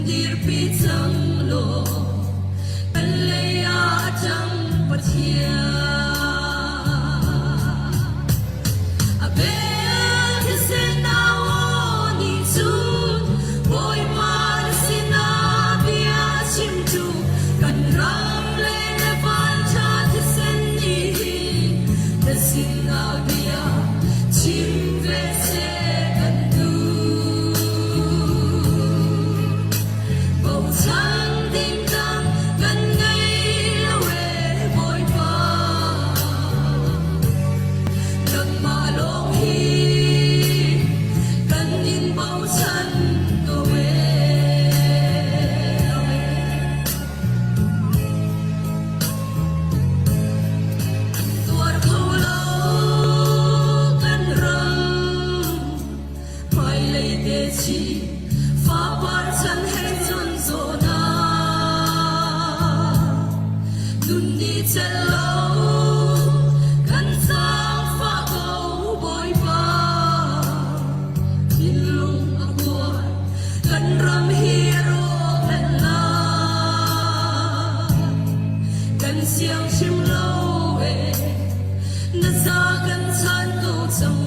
dir pi chang lo kan le ya chang pathia a be ki se na o ni chu boy man sin na bia chim chu kan ram le ne van cha ki sen ni the sin na bia chim ve se kan du bầu trắng tinh tang gần ngay lâu về vội vã đừng mà lo hi cần nhìn bầu chân cô về tuột khâu lâu cần răng phải lấy để chi phá bát chân hết chân rồi na đun đi chân lâu cần sang phá câu bồi ba tin lung ác buồn cần ram hero cần la cần xiang chim lâu về na ra cần chân câu chẳng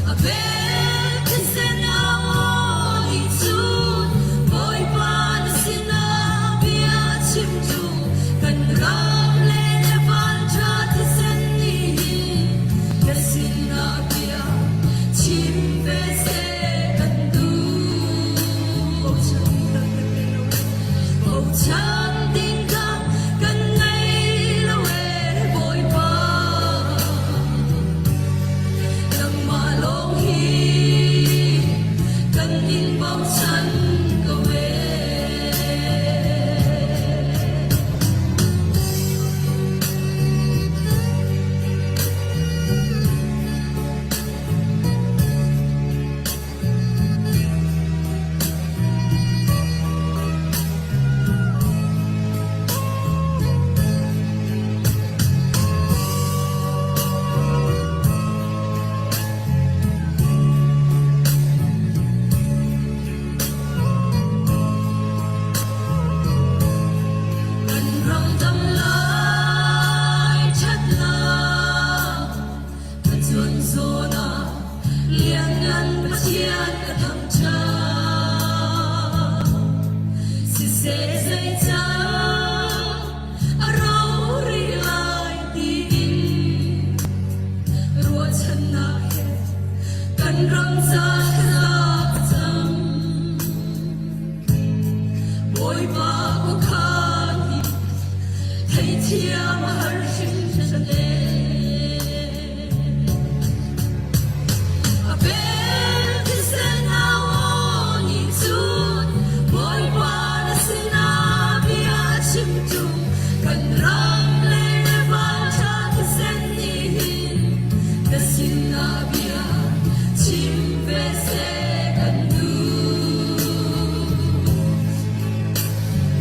a be ki se na o ni chu boy pan sin na bia chim chu kan ram le ne van cha ti sen ni ka sin na bia chim ve se kan du bầu trắng tinh tang kan ngay lâu về vội vã đừng mà lo hi cần nhìn bóng chân cô về cần rong tâm lại chất là cần chuồn xô na liền ngăn bất chiên cả thầm cha si se dây trắng ở rau ri lại tin rùa chân na hết cần rong ra khắp tâm bồi ba của khani thấy thiam har sinh chân lệ a be ki se na o ni chu bồi ba na sin na bia chim chu kan ram le ne van cha ki sen ni ka sin na bia chim ve se kan du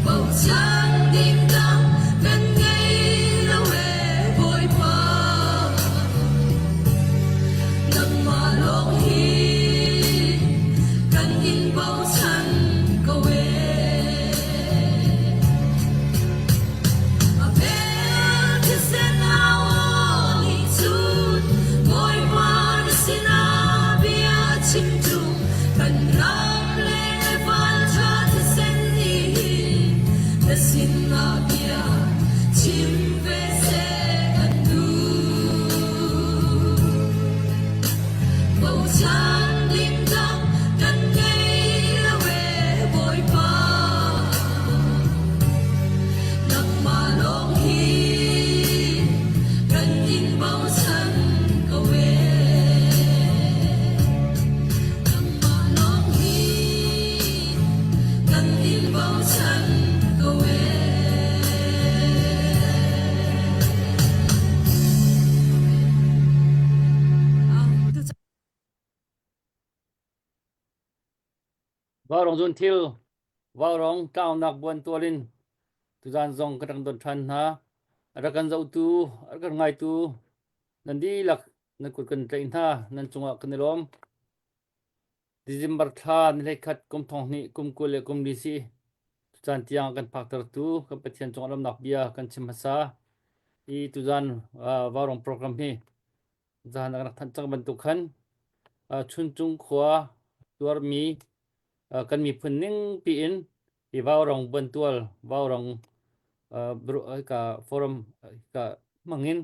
bầu trắng tinh tang gần ngay lâu về vội vã đừng mà lo hi cần nhìn bầu chân cô về a be ki se na o ni chu boy pa na sin na bia chim chu cần ram le ne van cha ti sen ni the sin na bia chim ve se kan du bầu trắng tinh tang gần ngay lâu về vội vã đừng mà lo hi cần nhìn bầu chân cô về đừng mà lo hi cần nhìn bầu chân cô về vào rong zun thil vào rong cao nặc buồn tua linh tu gian zong cái thằng đồn trần ha ra kan dâu tu ra kan ngai tu nan di lak nan kut kan train ha nan chunga kan lom December tha ni lekhat kum thong ni kum kule kum di si chan tiang kan phaktar tu kan pathian chong lam nak bia kan chimasa I tuzan warong program hi zan nak than chang ban tu khan chun chung khwa tuar mi kan mi phunning pi in I warong ban tual warong bro ka forum ka mangin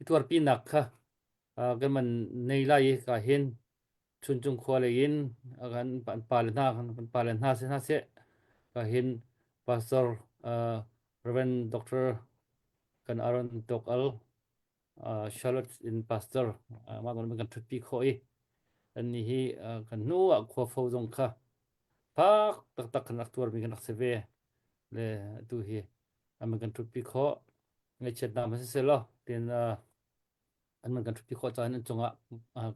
tuar pi nak kha kan man nei lai ka hin chun chung khwa le in kan pan palen na se ka hin pastor Reverend Dr. kan Aaron Tokal Charlotte in pastor ma gon kan thupi khoi an ni hi kan nu a kho fo jong kha pak tak tak kan aktuar mi kan akseve le tu hi am kan thupi kho ngai chet na ma se lo tin an man kan thupi kho chan an chonga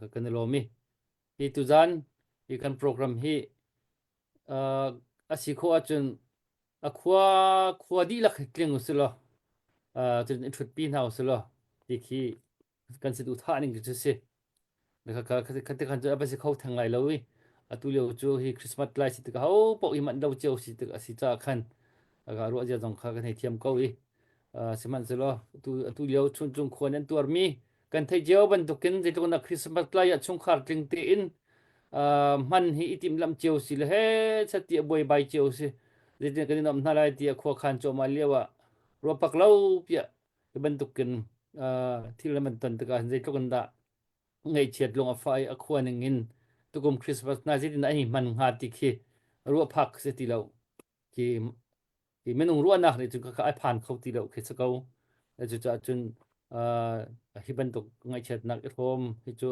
ka kan lo mi hi tu zan hi kan program hi asi kho achun a khwa di la khtleng uslo chun thupi na uslo ti khi kan se du tha ning chu se ka ka kan ju abasi khau thangai lowi atu leo chu hi Christmas lai si ka ho po I man do cheu si si cha khan aga ro ja jong kha kan he thiam ko I siman zelo tu leo chun chung khon an tur mi kan thei jeo ban dukin je to na Christmas lai a chung khar ting te in man hi itim lam cheu si le he chati boy bai cheu si je kan nom na lai ti kho khan cho ma lewa ro pak lau pia ban dukin thil man ton ta kan je to kan da ngay chiat long a fai a khuan in tukum Christmas na zit na hi man nga ti khi ru phak se ti lo ki ki menung ru na ri chu ka ai phan khau ti lo khi sa ko chu cha chun hi ban tuk ngay chiat nak hom hi chu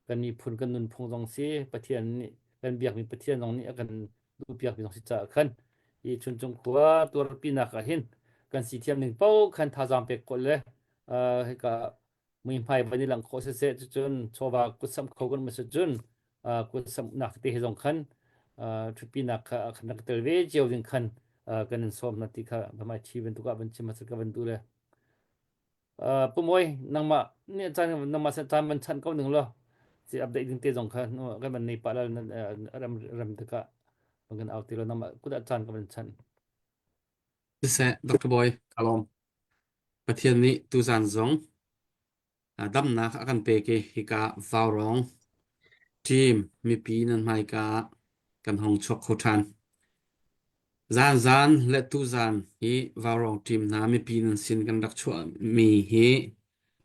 kan mi phun kan nun phung dong si pathian ni kan biak mi pathian dong ni kan du biak mi dong si cha khan I chun chung khwa tur pi na ka hin kan si thiam ning pau khan tha jam pe ko le he ka mi phai bani lang kho se chun chowa kusam kho gon ma se chun kusam nak te he jong khan thupi nak kha khanak tel ve jeu ding khan kan som na ti kha ma chi ben tu ka ban chi ma se ka ban tu le pumoi nang ma ne chan nang ma se chan ban chan ko ning lo si update ding te jong kha no ka ban nei pa la ram ram te ka ban out ti lo nang ma ku da chan ka ban chan se Dr. Boy kalom pathian ni tu zan zong dam na akan pe ke hika vaurong team mi pi nan mai ka kan hong chok khotan zan zan le tu zan hi vaurong team na mi pi nan sin kan dak chua mi hi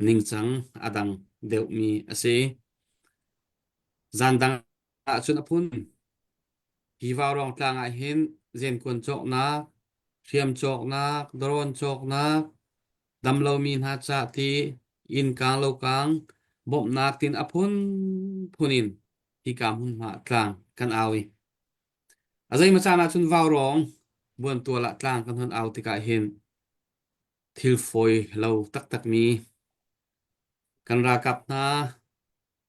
ning chang adang deu mi ase zan dang a chun apun hi vaurong tlang a hin zen kun chok na thiam chok na dron chok na dam lo min ha cha ti in kang lo kang bom nak tin apun punin hi kam hun ma tlang kan awi azai ma cha na chun vaw rong buan tua la tlang kan hun aw ti ka hin thil foi lo tak tak mi kan ra kap na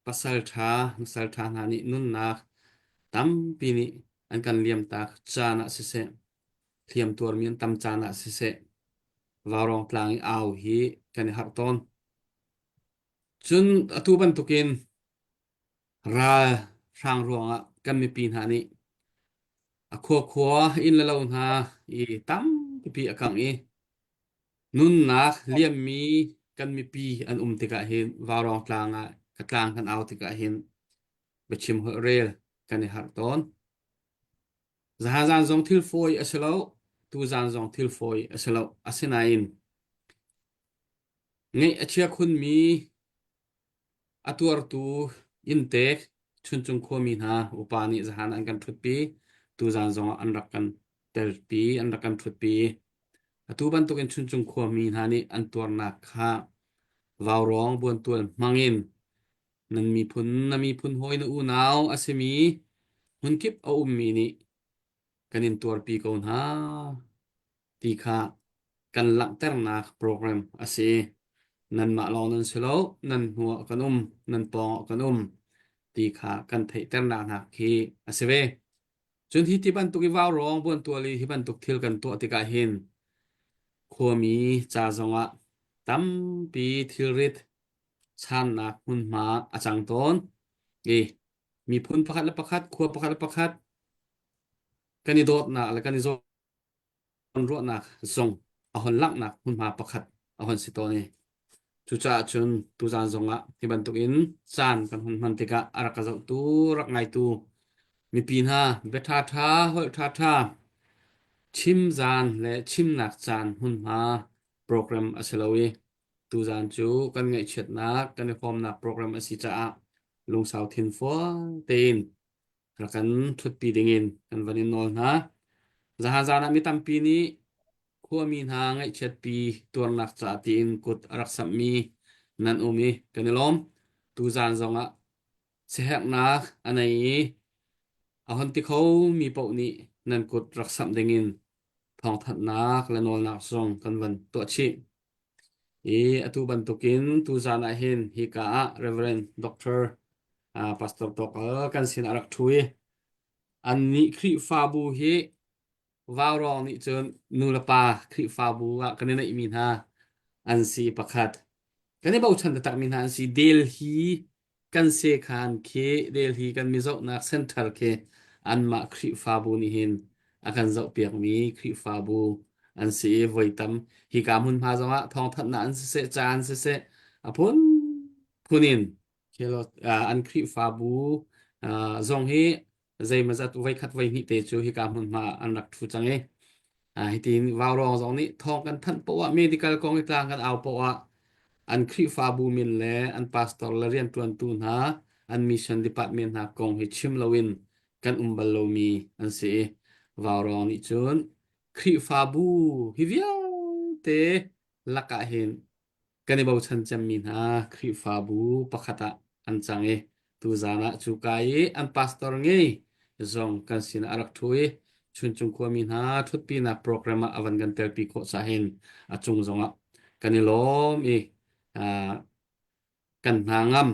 pasal tha na ni nun na tam pi ni an kan liam tak cha na se thiam tur mian tam cha na se varong tlang aw hi kan har ton chun atu ban tukin ra sang ruanga kan mi pin ha ni a khwa in la lo na I tam pi akang I nun nak liam mi kan mi pi an te ka hin varong tlanga ka tlang kan aw te ka hin bechim ho rel kan har ton zahan zan zong thil foi aselo tu zan zong thil foi aselo asinain ngay achia khun mi atuar tu intek chun chung kho mi na upani zahan an kan thut pi tu zan zong an rak kan tel pi an rak kan thut pi atu ban tu kan chun chung kho mi na ni an tuar na kha vaw rong buan tuan mangin nan mi phun na mi phun hoi na u naw asemi hun kip a mi ni kanin tuar pi ko na ti kha kan lang ter na program ase nan ma lo nan selo nan huwa kanum nan pong kanum ti kha kan thei ter na na khi aseve chun hi ti ban tu ki vaw rong bon tu li hi ban tu thil kan tu ti ka hin khomi cha zonga tam pi thil rit chan na hun ma achang ton e มีพุนประคัดและประคัดครัวประคัดและประคัดกันนี่โดดนะแล้วกันนี่โซนรัวนะส่งเอาหนลักนะหุ่นมาประคัดเอาหนสิโตนี่จุจ้าจุนตูจานส่งละที่บรรทุกอินจานกันหุ่นมันติกะอารักกะเจ้าตูรักไงตูมีปีนฮาเบทาทาหอยทาทาชิมจานและชิมหนักจานหุ่นมาโปรแกรมอัสลาวีตูจานจูกันไงเช็ดนักกันในฟอร์มนักโปรแกรมอสิจ้าลงเสาทินฟัวเตน rakan thut pi dingin kan vanin nol na zahan zana mi tampi ni khuwa min ha ngai chet pi tur nak cha ti in kut arak sam mi nan umi kanilom tu zan zonga sehek nak anai ahon ti kho mi pau ni nan kut rak sam dingin thong that nak la nol nak zong kan van to chi atu ban tukin tu zana hin hi ka reverend doctor pastor tok kan sin arak thui an ni khri fa bu hi vào rong ni chun nu la pa khri fa bu a kan nei min ha an si pakhat kan nei bau chan tak min ha an si Delhi kan se khan ke Delhi kan mi zo na center ke an ma khri fa bu ni hin akan zo piak mi khri fa bu an si voi tam hi kam hun pha zawa thong that na an se chan se apun punin kelo an khri fa bu zong hi zai ma zat vai khat vai ni te chu hi kam hun ma an rak thu change hi tin vào rong zong ni thong kan than po wa medical kong tlang kan aw po wa an khri fa bu min le an pastor la rian tuan tu na an mission department na kong hi chim lawin kan umbal lo mi an se vào rong ni chun khri fa bu hi viau te laka hin kan bau chan cham min ha khri fa bu pakhata an change tu zana chu kai an pastor nge zong kan sin arak thui chun chung kwa min ha thut pi na program avan gan tel pi kho sa hen a chung zonga kan ni lom a kan hangam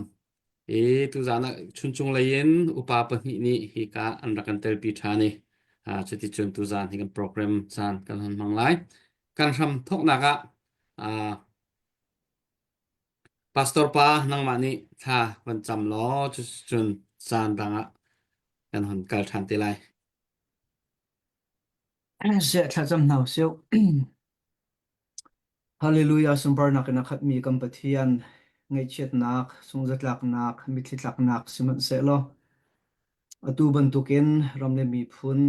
tu zana chun chung layen upa pa ni hi ka an rakan tel pi thani chuti chun tu zan hi kan program san kan han mang lai kan ram thok naka a pastor pa nang mani tha van cham lo chun san danga kan han kal than te lai sẽ thật dâm nào siêu Hallelujah sumbar nak na khat mi kam pathian ngai chet nak sung zat lak nak mi thlit lak nak siman se lo atu ban tuken ramle mi phun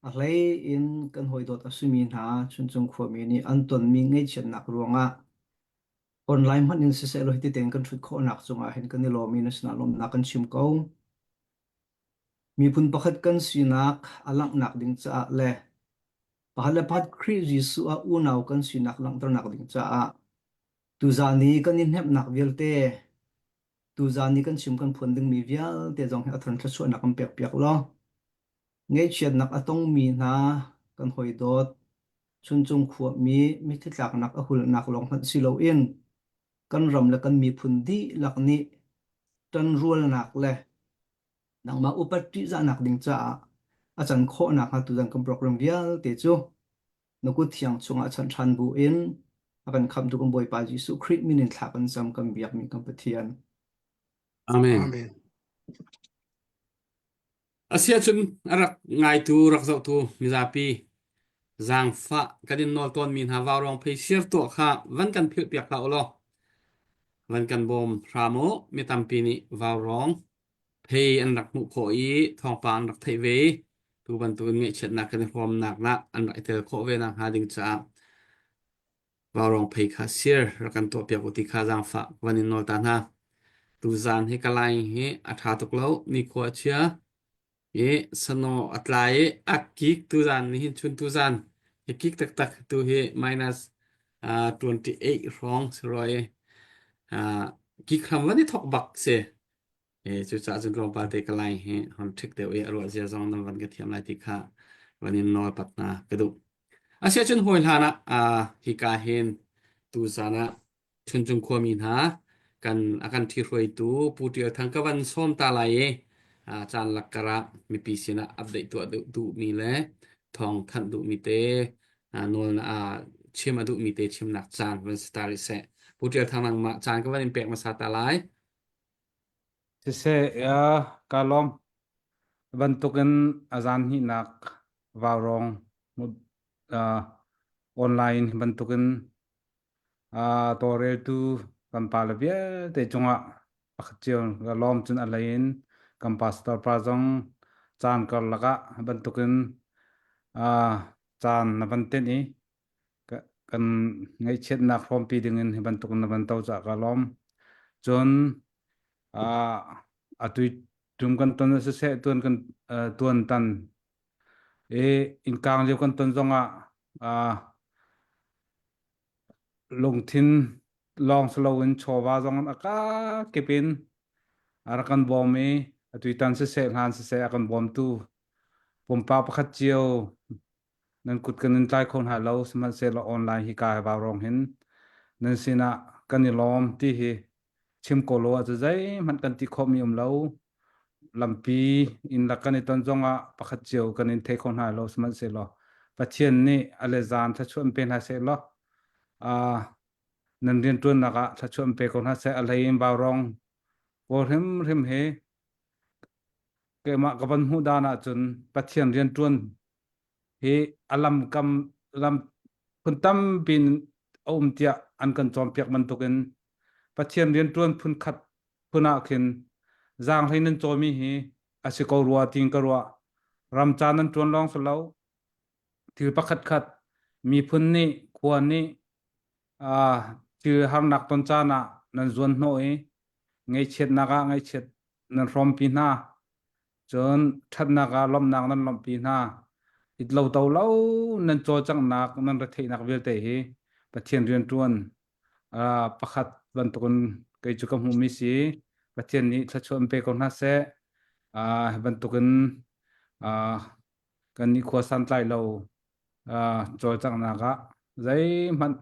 a hlei in kan hoi dot asumi na chun chung khwa mi ni anton mi ngai chet nak ruanga online man in se se lo ti ten kan thut kho nak chunga hen kan ni lo mi na sna lom nak kan chim ko mi phun pakhat kan sinak alak nak ding cha le pahala pat khri jisu a unaw kan sinak lang tar nak ding cha a tu zani kan in hep nak velte tu zani kan sim kan phun ding mi vial te jong ha thon thla chu nak am pek pek lo ngei chiat nak atong mi na kan hoi dot chun chung khuwa mi thitlak nak a hul nak long han silo in kan ram la kan mi phun di lak ni tan rual nak le nang ma upati za nak ding cha a chan kho nak ha tu jang kan program vial te chu nukut thiang chunga chan than bu in akan kham tu kan boi pa jisu khrit minin thla kan sam kan biak mi kan pathian amen Amen. asia chun arak ngai tu rak zau tu mizapi zang fa kadin nol ton min ha warong phei sir to kha van kan phil piak la lo van kan bom ramo mi tampi ni warong phei an rak mu kho i thong pan rak thei ve tu ban tu nge chet na kan form nak na an rak tel kho ve na ha ding cha warong phei kha sir rakan to piak uti kha zang fa vanin nol tan ha tu zan he kalai he atha tok lo ni ko chia sano atlai akik tu zan ni hin chun tu zan he kik tak tak tu he minus 28 wrong rồi kik kham wani thok bak se chu cha chu rom pa te kalai he hon thik te ro zia zong nam van ga thiam lai ti kha vanin nol patna kedu asia chun hoi hana hi ka hen tu zana chun chung khwa min ha kan akan thi roi tu putia thang ka van som ta lai chan lakara mi pisina update tu mi le thong than du mi te nol na chim adu mi te chim nak chan van stari se putia thang nang ma chan ka van pek ma sa ta lai se ya kalom bantukin azan hi nak varong mud online bantukin tore tu kan palabia te chunga pakchion kalom chun alain kan pastor prazong chan kar laga bantukin chan na banten ni kan ngai chet nak rom pi dingin bantukin na bantau cha kalom chun atui tum kan ton se tuan kan tuan tan in kang je kan ton zonga lung thin long slow in chowa zong aka kepin arakan bom e atui tan se han se akan bom tu pompa pakhat chiao nan kut kan in tai khon ha lo sman se lo online hi ka ba rong hin nan sina kan ni lom ti hi chim ko lo a zai man kan ti khom yum lo lampi in la kan ton zonga pakhat chiao kan in the khon ha lo sman se lo pathian ni alezan tha chuan pen ha se lo a nan rian tuan naka tha chuan pe kon ha se alaim ba rong ko rem he ke ma ka ban hu dana chun pathian rian tuan he alam kam lam phun tam bin tia an kan chom piak man tukin pathian rian tuan phun khat phuna khin zang hlein chomi hi asiko ruwa ting ka ruwa ram chanan tuan long salo thil pakhat khat mi phun ni khuan ni chư har nak ton cha na nan zuan no e ngay chet naga ngay chet nan rom pi na chon that naga lom nak nan lom pi na it lo tau lo nan cho chang nak nan ra thei nak vel te hi pathian rian tuan pakhat ban tukun kai chu kam hu mi si pathian ni tha chom pe kon na se ban tukun kan ni khwa san tlai lo cho chang naga zai man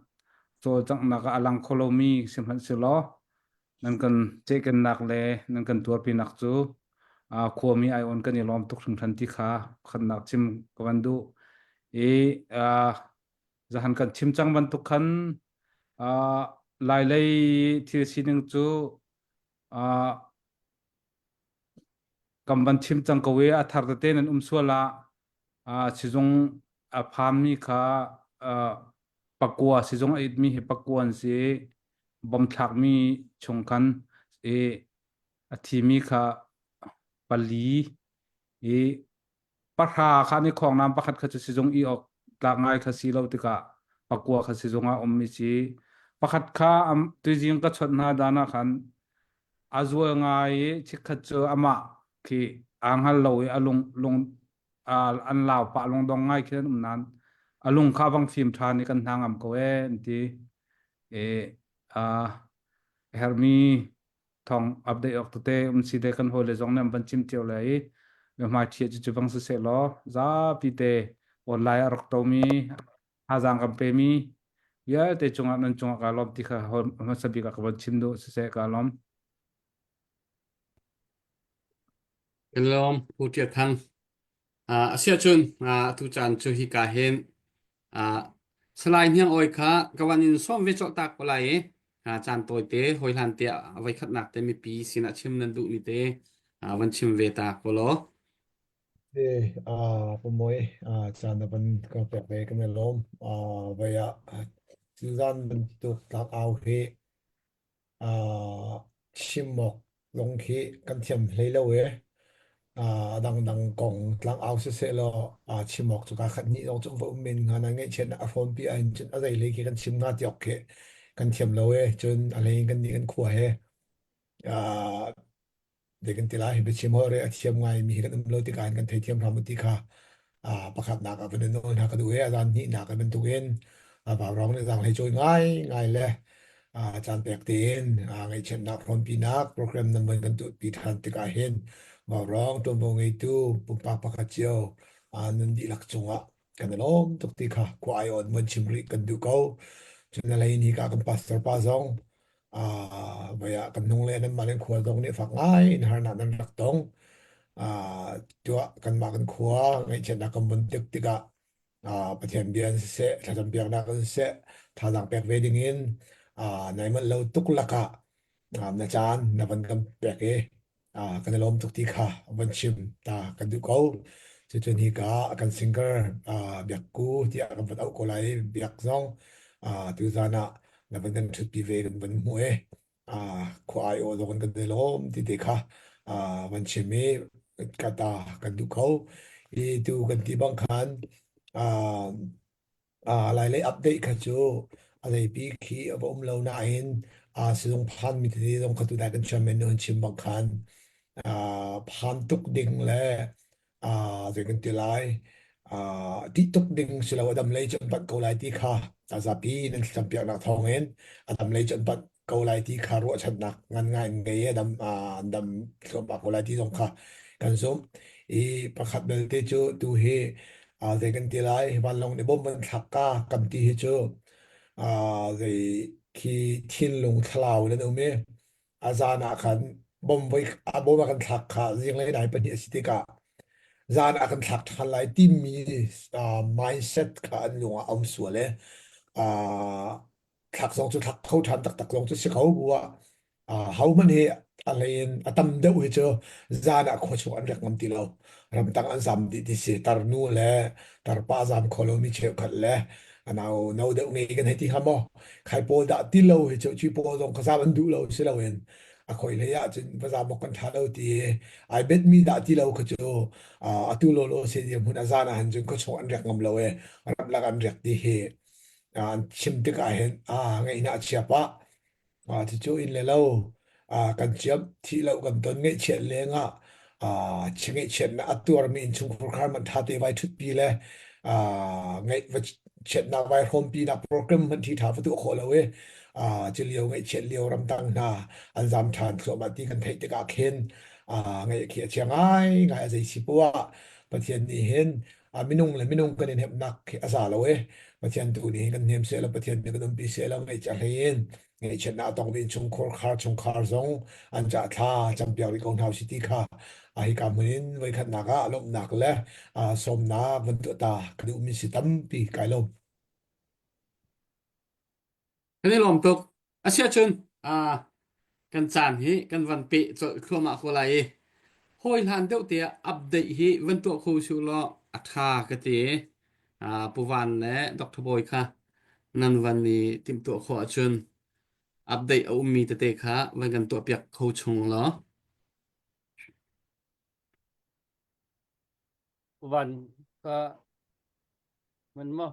cho chang naka alang kholomi simhan silo nan kan cheken nak le nan kan tur pi nak chu khuami ai on kan ilom tuk thung than ti kha khan nak chim kawandu e zahan kan chim chang ban tuk khan lai lai thil sining chu kam ban chim chang ko we athar da te nan swala chizong pham mi kha pakua si zong ait mi he pakuan si bom thak mi chungkan e athi mi kha pali e parha kha ni khong nam pakhat kha si zong i ok tlak ngai kha si lo tika pakua kha si zonga om mi chi pakhat kha am tu jing ka chot na dana khan azwa ngai chik kha chu ama ki anghal lo e alung lung an law pa long dong ngai khen nan alung kha bang phim tha ni kan hangam ko ti e a hermi thong update ok te si de kan hole jong nam ban chim tio lai me ma thie chu bang se lo za pi te online arok to mi ha jang kam pe mi ya te chunga nan chunga ka lom ti kha ma sabi ka ban chim do se ka lom Kalom putia thang asia chun tu chan chu hi ka hen slai hiang oi kha kawan in som ve chok tak polai chan toy te hoi han te vai khat nak te mi pi sina chim nan du mi te van chim ve ta polo Pumoi chan ban ka pe pe ka melom vaya Suzan bentuk tak au he shimok long khi kan thiam hlei lo we dang dang kong tlang au se se lo chimok chu ka khat ni lo chu vo min nga na ngai chen a phone pi an chen a dai le ki kan chim nga tiok ke kan thiam lo we chun a le kan ni kan khua he de kan tila hi be chim ho re a thiam ngai mi kan lo ti kan thei thiam ram ti kha pakhat na ka ben no na ka du he dan ni na ka ben tu gen ba rong ni dang hai choi ngai ngai le chan pek tin ngai chen na phone pi na program nan ban kan tu pi than ti ka hen ba rong to bo ngai tu pu pa pakhat chiao nan di lak chunga kan lom tuk ti kha ko ai on man chim ri kan du ko chuna lai ni ka kan pastor pa zong baya kan nung le nan malen khua dong ni fak ngai in har na nan rak tong tua kan ma kan khua ngai chen na kan bun tik tika pathian bian se thadam biak na kan se thadang pek wedding in nai man lo tuk laka na chan na ban kan pek e kan lom tuk ti kha van chim ta kan du ko chu chun hi ka kan singer biak ku ti kan vat au ko lai biak zong tu zana na van thut pi ve kan van mu e ko ai o don kan de lom ti de kha van chim me ka ta kan du ko i tu kan ti bang khan lại lấy update cả chú lại bị khi ở bóng lâu nãy sử dụng pan mi thì dùng cái tụi đại cần chăm mình hơn chim bằng khan pan tuk ding lệ rồi cần tiền lại tí tuk ding sẽ là đâm lấy chân bắt câu lại tí kha za pi nên chăm piak nạc thong hen đâm lấy chân bắt câu lại tí kha ruột chân nạc ngăn ngay ngay đâm đâm chăm bắt câu lại tí dùng kha cần zoom i pakhat bel te chu tu hi rồi cần tiền lại van long để bom mình thắc ca cầm tí hi chu rồi khi thiên lùng thlau lên ông mẹ azana khan bom với bom kan thak kha riêng lấy đại bên sitika zan akan thak thal lai tim mi mindset kha an lunga om suale thak song chu thak khâu tham tak tak long chu si khâu bua hau man he alain atam deuh hi chu zan a kho chu an rek ngam ti lo ram tang an zam di se tar nu le tar pa zam kholo mi che khat le anau no deuh nge kan heti hamo khai pol da ti lo hi chu chi pol dong khazam an du lo se lo en a khoi le ya chen bazam mo kan tha lo ti I bet mi da ti lo kho chu atu lo lo se di mun azana han jun ko chu an rek ngam lo e ram la kan rek ti he chim te ka hen ngai na chia pa thì chú in lệ lâu cần chiếm thì lâu cần tuần nghệ chuyện lệ ngạ chỉ nghệ chuyện là atuar mình chung khổ khăn mình thà tế vai chút pi lệ nghệ vật chuyện là vai hôm pi là program mình thì thà vật tụ khổ lâu ấy chỉ liều nghệ chuyện liều ram tăng na anh dám thàn số mà tí cần thấy tất cả khen nghệ kia chiang ai nghệ gì xí bua và thiên ni hen minung cái nên hẹp nặng khi asa lâu ấy và thiên tu ni cần hem sẽ là và thiên ni cần bị sẽ là nghệ chẳng hen ngay chuyện nào tổng viên chung khar zong anh trả tha chăm biểu đi công thao city kha ai cảm ơn với khán naga lom nak le som na vẫn tự ta cái mình sẽ tâm pi cái lom cái này lom tục sẽ chun kan chan hi kan van pe cho khoma kholai hoi han deuh te update hi van to khu su lo atha ka te puwan le dr boy kha nan van ni tim to kho chun update au mi te te kha van kan to piak kho chung lo Van ka man mo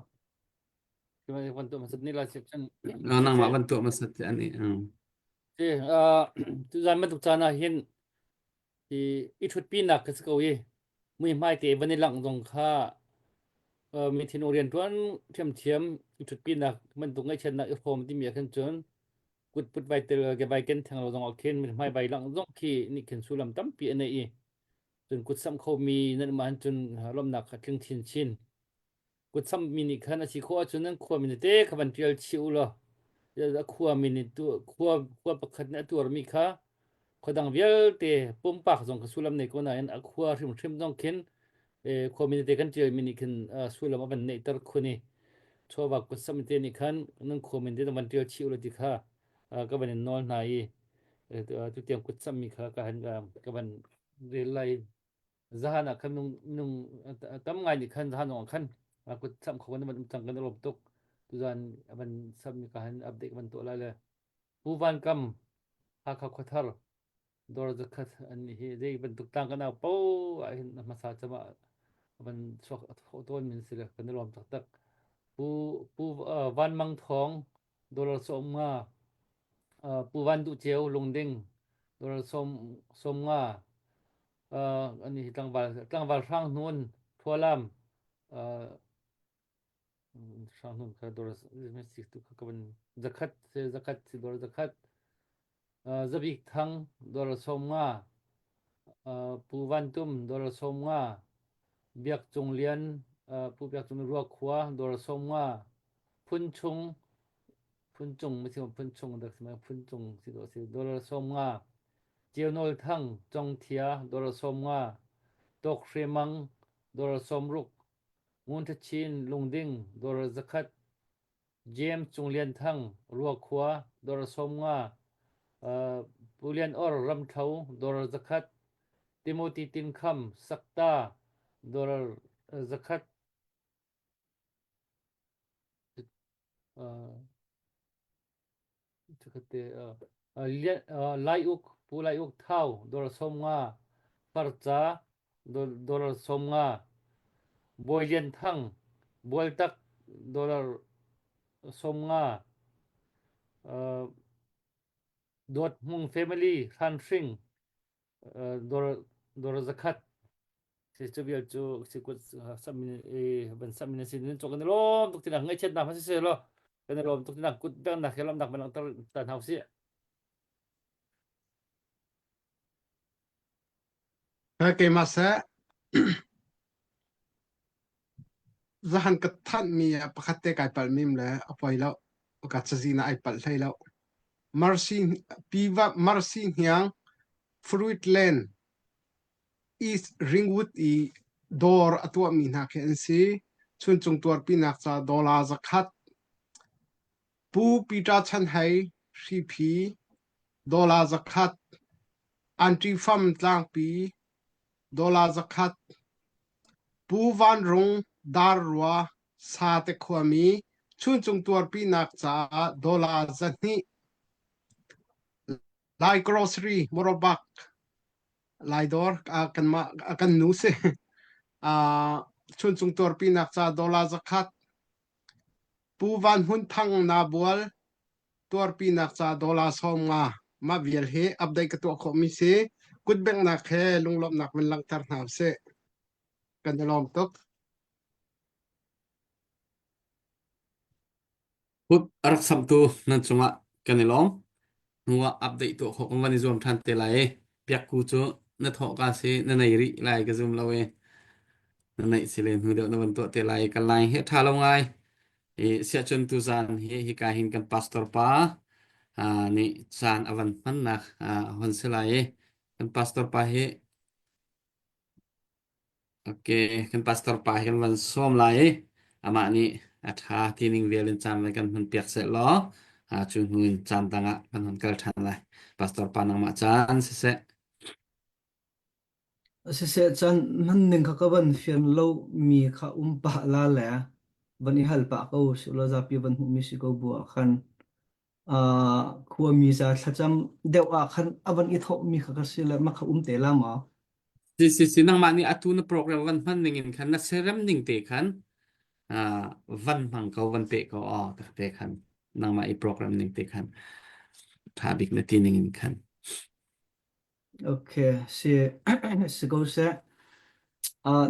kaya man to masad nila section nang ma van to masat ani je tu zan man tu chana hin thì ít chút pin nạc cái câu gì mười mai thì vấn đề lặng dòng kha mình thiên orient tuan thiêm ít chút pin nạc mình tung ngay chân nạc form thì mình cần chọn cút bút bài từ cái bài kiến thằng dòng ở khen mình mai bài lặng dòng khi nị kiến sulam tâm pi này chọn cút sam khâu mi nên mà chọn lom nạc keng thiên chin cút sam mini khana chỉ khoa chọn nên khoa mình te khaban trial chiu lo giờ khoa mini tu khoa bậc khát nãy tu mi kha khadang vial te pumpak zong ka sulam nei ko na en akhua rim thrim zong khin community kan tir mini khin sulam aban nei tar khuni chowa ko samte ni khan nang community da man tir chi ulo ti kha ka ban nol na yi tu tiam kut sam mi kha ka han ga ka ban re lai zahana khan nung tam ngai ni khan zahan ong khan kut sam ko na man tang kan lop tok tu zan aban sam mi ka han update ban to la le pu van kam ha kha khothar dor zakat an hi dei bentuk tang kana po ai masa chama ban sok ton min sila kan lom tak tak pu van mang thong dor som nga pu van du cheu lungding dor som nga ani tang bal sang nun tholam sang nun ka dor sik tu ka ban zakat si dor zakat zabik thang dor som nga pu van tum dor som nga biak chung lian pu biak chung ruak khwa dor som nga phun chung mi sim phun chung dak ma phun chung si dor som nga chianol thang chong thia dor som nga tok hremang dor som ruk ngun tha chin lungding dor zakat jem chung lian thang ruak khwa dor som nga Pulian or ram thau dolar zakhat Timothy tin kham sakta dolar zakhat zakate lai uk pu lai uk thau dolar somnga parcha dolar somnga boilian thang boil tak dolar somnga dot mung family han shing dolar dolar zakhat si chu bial chu si kut samin ban samin sin chu kan lom tuk tina ngai chet na phasi se lo kan lom tuk tina kut bang na khelam dak ban tar tan hausi Oke masa zahan ketat mi pakate kai pal mim le apoi lo kat sazina ai pal thai lo marsi piva marsi hiang fruit land east ringwood I door atua mi na ke nc chun chung tuar pi nak cha dola zakhat pu pita chan hai cp dola zakhat anti fam tlang pi dola zakhat pu van rong darwa sa te khwami chun chung tuar pi nak cha dola zani lai grocery morobak lai dor kan ma kan nu se chun chung tuar pi nak cha dola zakhat pu van hun thang na bual tuar pi nak cha dola som nga ma vial he update ka to kho mi se kut beng nak he lunglom nak wen lang tar na se kan lom tok Put arak sabtu nan chunga kanilom nuwa update to khok ngani zoom than te lai piak ku chu na tho ka se na nei ri lai ka zoom lawe na nei silen hu de na ban to te lai ka lai he tha lo ngai e sia chun tu zan hi ka hin kan pastor pa ni chan avan man na hon se lai kan pastor pa he okay kan pastor pa kan van som lai ama ni atha tining velin chan lai kan man piak se lo chun huin chan tanga kan hon kal than lai pastor pa nang ma chan se se chan nan ning kha ka ban fian lo mi kha pa la le ban I hal pa ko su lo za pi ban hu mi si ko bu khan khua mi za thacham deuh a khan avan I thok mi kha ka si le ma kha te la ma si nang ma ni atu na program van man ningin khan na seram ning te khan van mang ko van pe ko ta te khan nang ma I program ning te khan tha bik na ti ningin khan okay se se ko se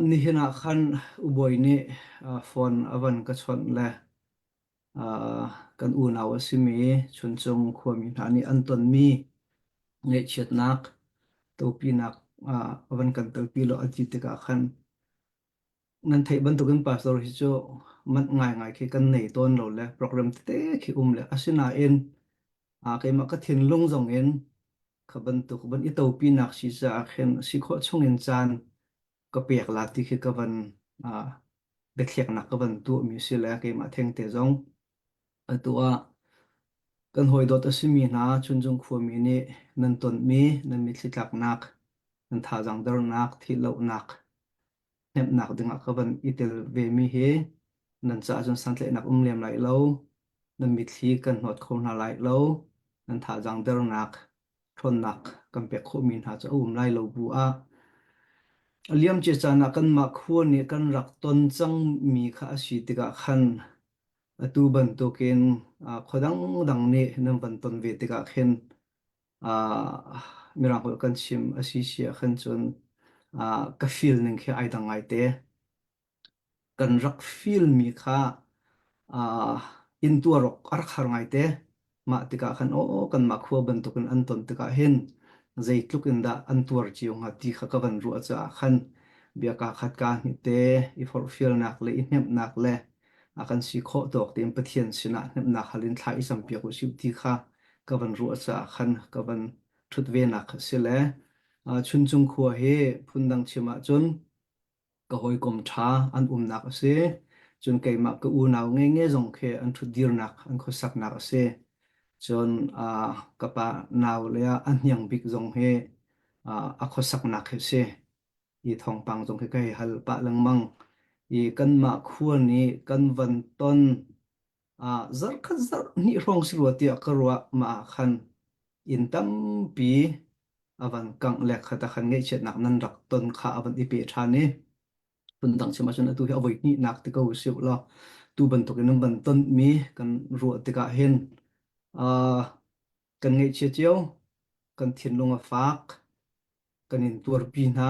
ni hina khan uboi ni phone avan ka chon le kan u naw asimi chun chung khua mi na ni anton mi nge chet nak to pi nak avan kan to pi lo ati te ka khan nan thei ban to kan pastor hi chu man ngai ngai khi kan nei ton lo le program te khi le asina en kai ma ka thin lung jong en khaban to khaban I to pi nak si za khen si kho chung en chan ka pek la ti khi ka ban de khlek nak ka ban tu mi si le kai ma theng te jong atua kan hoi dot asimi na chun jung khu mi ni nan ton mi nan mi thlitlak nak nan tha jang dar nak thi lo nak nem nak dinga ka ban itel ve mi he nan cha jun san tle nak lem lai lo nan mi thli kan not khom na lai lo nan tha jang dar nak thon nak kan pe kho min ha cha lai lo bu liam che cha na kan ma khu ni kan rak ton chang mi kha si tika khan atu ban to ken khodang dang ne nam ban ton ve tika khen mirang ko kan chim asi sia khan chun ka feel ning khe ai dang ai te kan rak feel mi kha in tua rok ar khar ngai te ma tika khan kan ma khu ban to kan an ton tika hen zai tluk in da an tuar chiu nga ti kha ka ban ru cha khan bia ka khat ka ni te I for feel nak le in hem nak le akan si kho tok tem pathian sina nem na halin thlai sam pia ko siu ti kha ka ban ru cha khan ka ban thut ve nak se le chun chung khuwa he phundang chima chun ka hoi kom tha an nak ase chun kai ma ka u naw nge nge jong khe an thu dir nak an kho sak nak ase chon kapa naw le an hyang bik zong he a khosak nak he se i thong pang zong he kai hal pa lang mang i kan ma khuan ni kan van ton zar khat zar ni rong sirwa ti akarwa ma khan in tam pi avan kang lek khata khan ngei chet nak nan rak ton kha avan ipe thani tun dang chema chon atu hi avoi ni nak te ko siu lo tu ban to kan ban ton mi kan ru te ka hen kan ngei che chiao kan thin lunga fak kan in tur pi na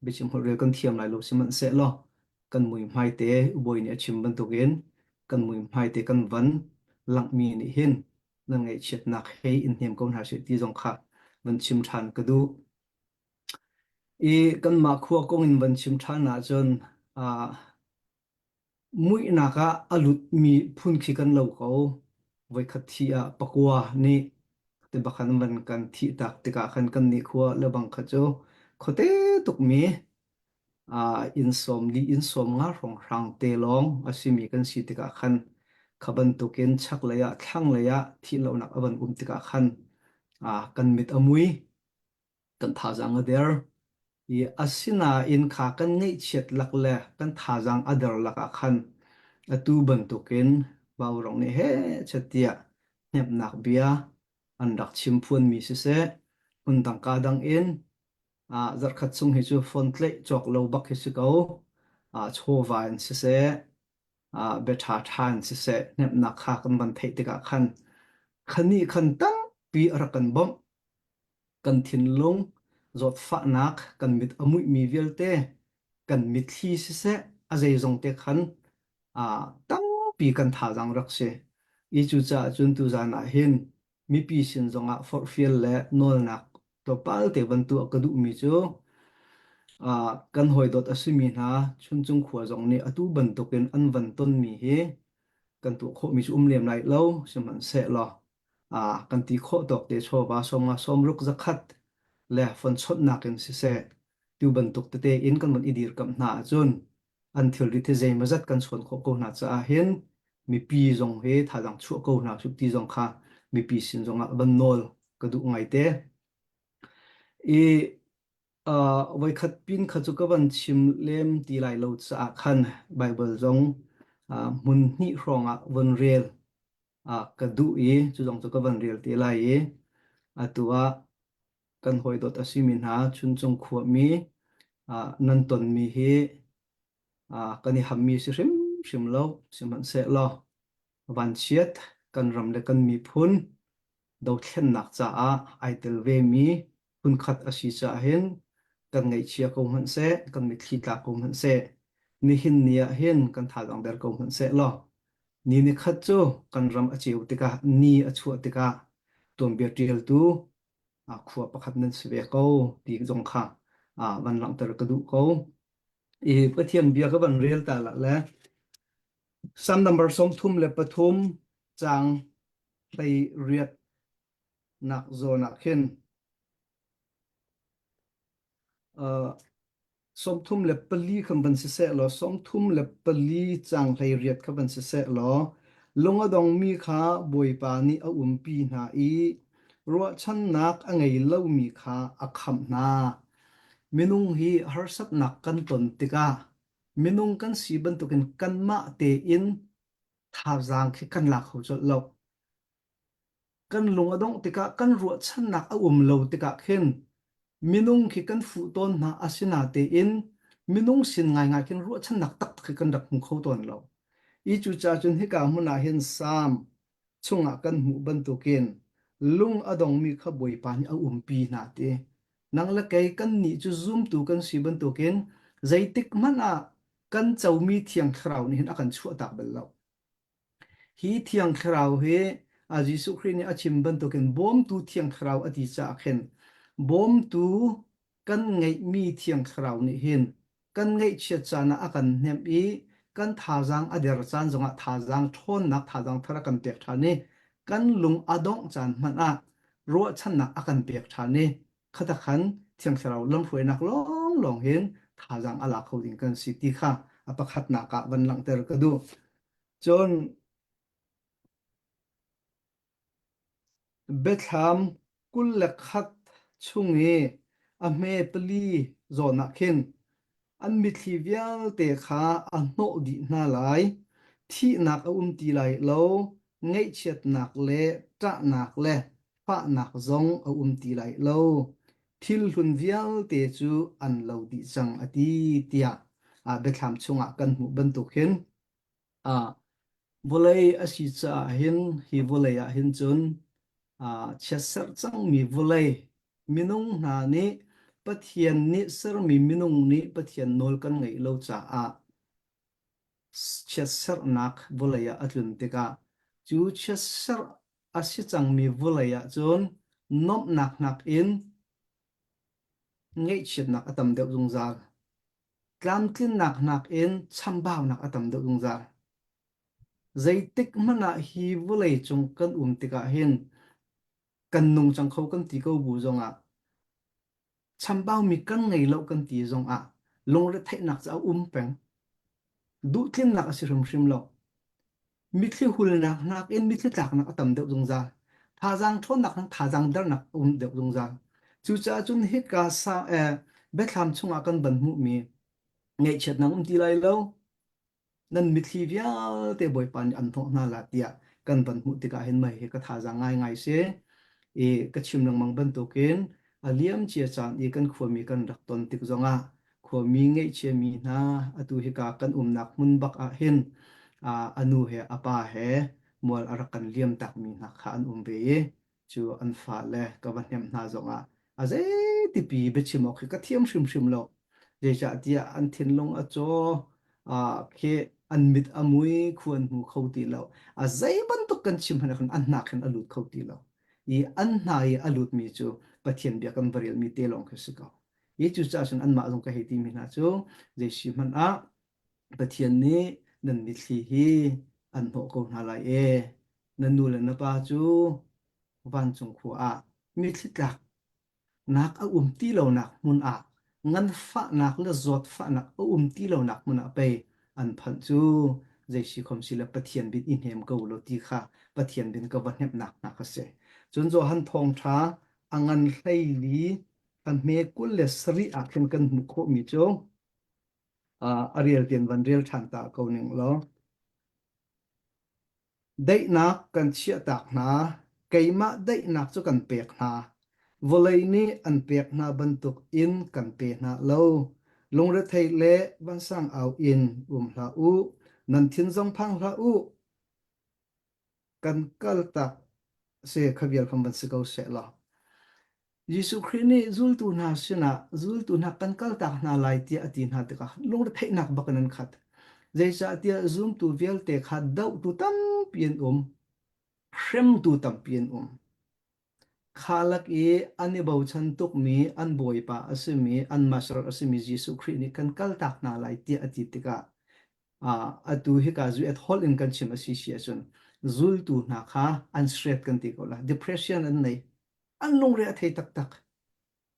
bichim hol re kan thiam lai lo siman se lo kan mui mai te uboi ni achim ban to gen kan mui mai te kan van lang mi ni hin nan ngei chet nak hei in hem kon ha se ti jong kha van chim than ka du i kan ma khuwa kong in van chim than na chon mui naka alut mi phun khi kan lo ko voi khat thi a pakwa ni te bakhan man kan thi tak te ka khan kan ni khuwa le bang kha cho khote tuk mi in som li in som nga rong rang te long asimi kan si te ka khan khaban tuken chak leya thlang leya thi lo nak aban te ka khan kan mit amui kan tha jang a der i asina in kha kan ngei chet lak le kan tha jang adar laka khan atu ban tuken bau rong ne he chatia nep nak bia an dak chim phun mi se hun tang ka dang in zar khat chung hi chu phone tle chok lo bak hi su ko cho van se be tha than se nep nak kha kan ban thei te ka khan khani khan tang pi ara kan bom kan thin lung zot fa nak kan mit amui mi velte kan mit thi se azei zong te khan tang pi kan tha jang rak se i chu cha chun tu za na hin mi pi sin zonga for fiel le nol nak to pal te ban tu ka du mi chu kan hoi dot asimi na chun chung khua zong ni atu ban to ken an van ton mi he kan tu kho mi chu lem lai lo seman se lo kan ti kho tok te cho ba som ruk zakhat le fon chot na ken se tu ban tuk te in kan man idir kam na chun an thil ri the zai mazat kan chon kho ko na cha hen mi pi zong he tha jang chu ko na chu ti zong kha mi pi sin zong a ban nol ka du ngai te e vai khat pin kha chu ka ban chim lem ti lai lo cha khan bible zong mun ni ronga von rel ka du e chu zong chu ka ban rel ti lai e atua kan hoi dot asimin ha chun chung khuwa mi nan ton mi hi kani hammi si rim lo siman se lo van chiat kan ram le kan mi phun do thlen nak cha ai tel ve mi phun khat asi cha hen kan ngai chia ko man se kan mi thli ta ko man se ni hin nia hen kan tha jang der ko man se lo ni ni khat chu kan ram a chiu tika ni a chu tika tom be tiel tu khuwa pakhat nan se ve ko ti jong kha van lang ter ka du ko e pathian bia ka ban rel ta la le sam number som thum le pathum chang play riat nak zo nak khen som thum le pali kham ban se lo som thum le pali chang play riat kha ban se lo longa dong mi kha boi pa ni a pi na i ro chan nak angai lo mi kha a kham na minung hi harsat nak kan ton tika minung kan si ban to kan ma te in tha jang khi kan lak ho chot lo kan lung adong tika kan ruat chan nak a lo tika khen minung khi kan fu ton na asina te in minung sin ngai ngai ken ruat chan nak tak khi kan dak mu kho ton lo i chu cha chun hi ka huna hen sam chunga kan mu ban to ken lung adong mi kha boi pan a pi na te nang la kai kan ni chu zoom tu kan si ban to ken zaitik mana kan chawmi thiang thrau ni hin akan chu tak bel lo hi thiang thrau he a jisu khri ni achim ban to ken bom tu thiang thrau ati cha khen bom tu kan ngei mi thiang thrau ni hin kan ngei che cha na akan nem i kan tha jang ader chan zonga tha jang thon nak tha jang thara kan pek thani kan lung adong chan man a ro chan nak akan pek thani khata khan thiang thrau lam phoi nak long long hin tha jang ala khoding kan si ti kha apakhat na ka ban lang ter ka du chon Bethlehem kul lekhat chungi a me pali zona khin an mi thli vial te kha a hno di na lai thi nak a ti lai lo ngei chet nak le ta nak le fa nak zong a ti lai lo thil hun vial te chu an lo di chang ati tia a Bethlehem chunga kan mu ban tu khin a volei a si cha hin hi volei a hin chun chesar chang mi volei minung na ni pathian ni ser mi minung ni pathian nol kan ngei lo cha a chesar nak volei a atlun teka chu chesar asi chang mi volei a chun nop nak nak in ngei chet nak atam deuh zung zal tlam tlin nak nak in chambao nak atam deuh zung zal zaitik mana hi volei chung kan tika hin kan nung chang khâu kan ti câu bu zong a chambao mi kan ngei lo kan ti zong a long re thai nak cha peng du thlin nak a sirim shrim lo mi thli hul nak nak in mi thli tlak nak atam deuh zung zal tha jang thon nak tha jang dar nak deuh zung zal chu cha chun hi ka sa Bethlehem chunga kan ban mu mi ngei chet nang ti lai lo nan mi thli vial te boy pan an tho na la tia kan ban mu tika hin mai he ka tha jang ngai ngai se e ka chim nang mang ban to ken aliam chia chan e kan khwami kan rak ton tik zonga khwami ngei che mi na atu hi ka kan nak mun bak a hin anu he apa he mual arakan liam tak mi na kha an ve chu an fa le ka ban hem na zonga a ze ti pi be chimok ka thiam shrim shrim lo je cha tia an thin long a cho ke an mit amui khuan mu khoti lo a zai ban to kan chim hana kan an na khan alut khoti lo i an nai alut mi chu pathian bia kan baril mi te long khasika ye chu cha san an ma jong ka heti mi na chu je shi man a pathian ni nan mi thli hi an ho ko na lai e nan nu le na pa chu van chung khu a mi thli tlak nak a ti lo nak mun a ngan fa nak le zot fa nak a ti lo nak mun a pe an phan chu je shi khom si la pathian bin in hem ko lo ti kha pathian bin ka van hem nak nak se chun zo han thong tha angan hlei li kan me kul le sri a khen kan mu kho mi chu ariel tian van real than ta ko ning lo dei nak kan chia tak na keima dei nak chu kan pek na volei ni an pek na bantuk in kan pe na lo lungre thei le van sang au in hla u nan thin zong phang hla u kan kal tak se khabial kham ban se ko se la Jesu Christ ni zul tu na sina zul tu na kan kal tak na lai ti ati na te ka lungre thei nak bakanan khat jaisa tia zoom tu vel te khat dau tu tam pian shrem tu tam pian khalak e ani bo chan tuk mi an boy pa asimi an masar asimi Jesu Christ ni kan kal tak na lai ti ati tika atu hi ka zu at hol in kan chim association zul tu na kha an straight kan ti ko la depression an nei an longre a thei tak tak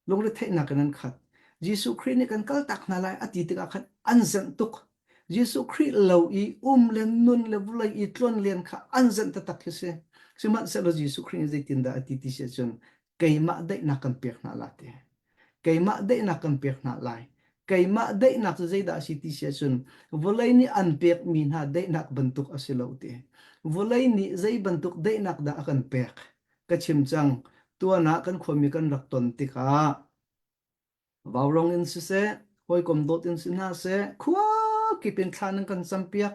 longre thei na kan khat Jesu Christ ni kan kal tak na lai ati tika khat an zan tuk Jesu Christ lo i len nun le vulai i tlon len kha an zan ta tak se siman sa lo Jesu Christ zai tinda ati ti se chun keima dai na kan pek na la te keima dai na kan pek na lai keima dai na zai da si ti se chun volai ni an pek mi na dai nak bentuk asilo te volai ni zai bentuk dai nak da akan pek ka chim chang tua na kan khomi kan rak ton ti kha wawrong in se hoi kom dot in sina se khwa ki pen thlan kan champiak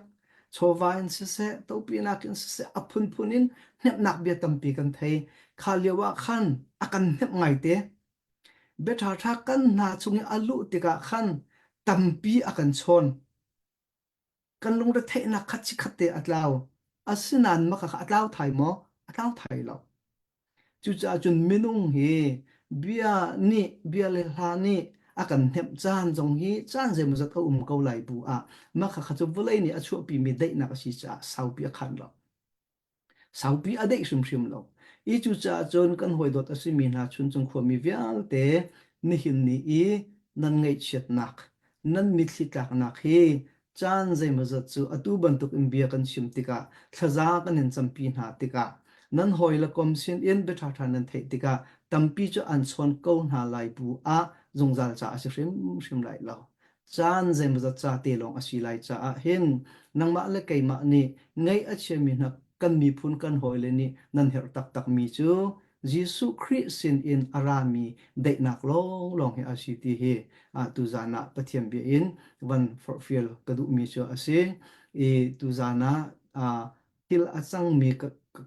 chowa in se to pi na kin se apun punin nep nak bia tampi kan thei khaliwa khan akan nep ngai te betha tha kan na chungi alu tika khan tampi akan chon kan lung da thei na khachi khate atlaw asinan ma kha atlaw thai mo atlaw thai lo chu cha chun minung hi bia ni bia le hla ni akan hnem chan jong hi chan je muzat ko ko lai bu a ma kha kha chu vulai ni achu pi mi dei na ka si cha sau pi khan lo sau pi a dei shim shim lo i chu cha chon kan hoi dot asimi na chun chung kho mi vial te ni hin ni i nan ngei chet nak nan mi thli tak nak hi chan je muzat chu atu ban tuk im bia kan shim tika thaza kan en champi na tika nan hoi la kom sin in be tha tha nan thei tika tampi chu an chon ko na lai bu a zungzal cha a shrim shrim lai lo chan zem za cha te long a si lai cha a hin nang ma le kai ma ni ngai a che mi na kan mi phun kan hoi le ni nan her tak tak mi chu Jesu Christ sin in arami de nak long long he asiti he a tu zana pathiam bi in van for feel kadu mi chu ase e tu zana a til achang mi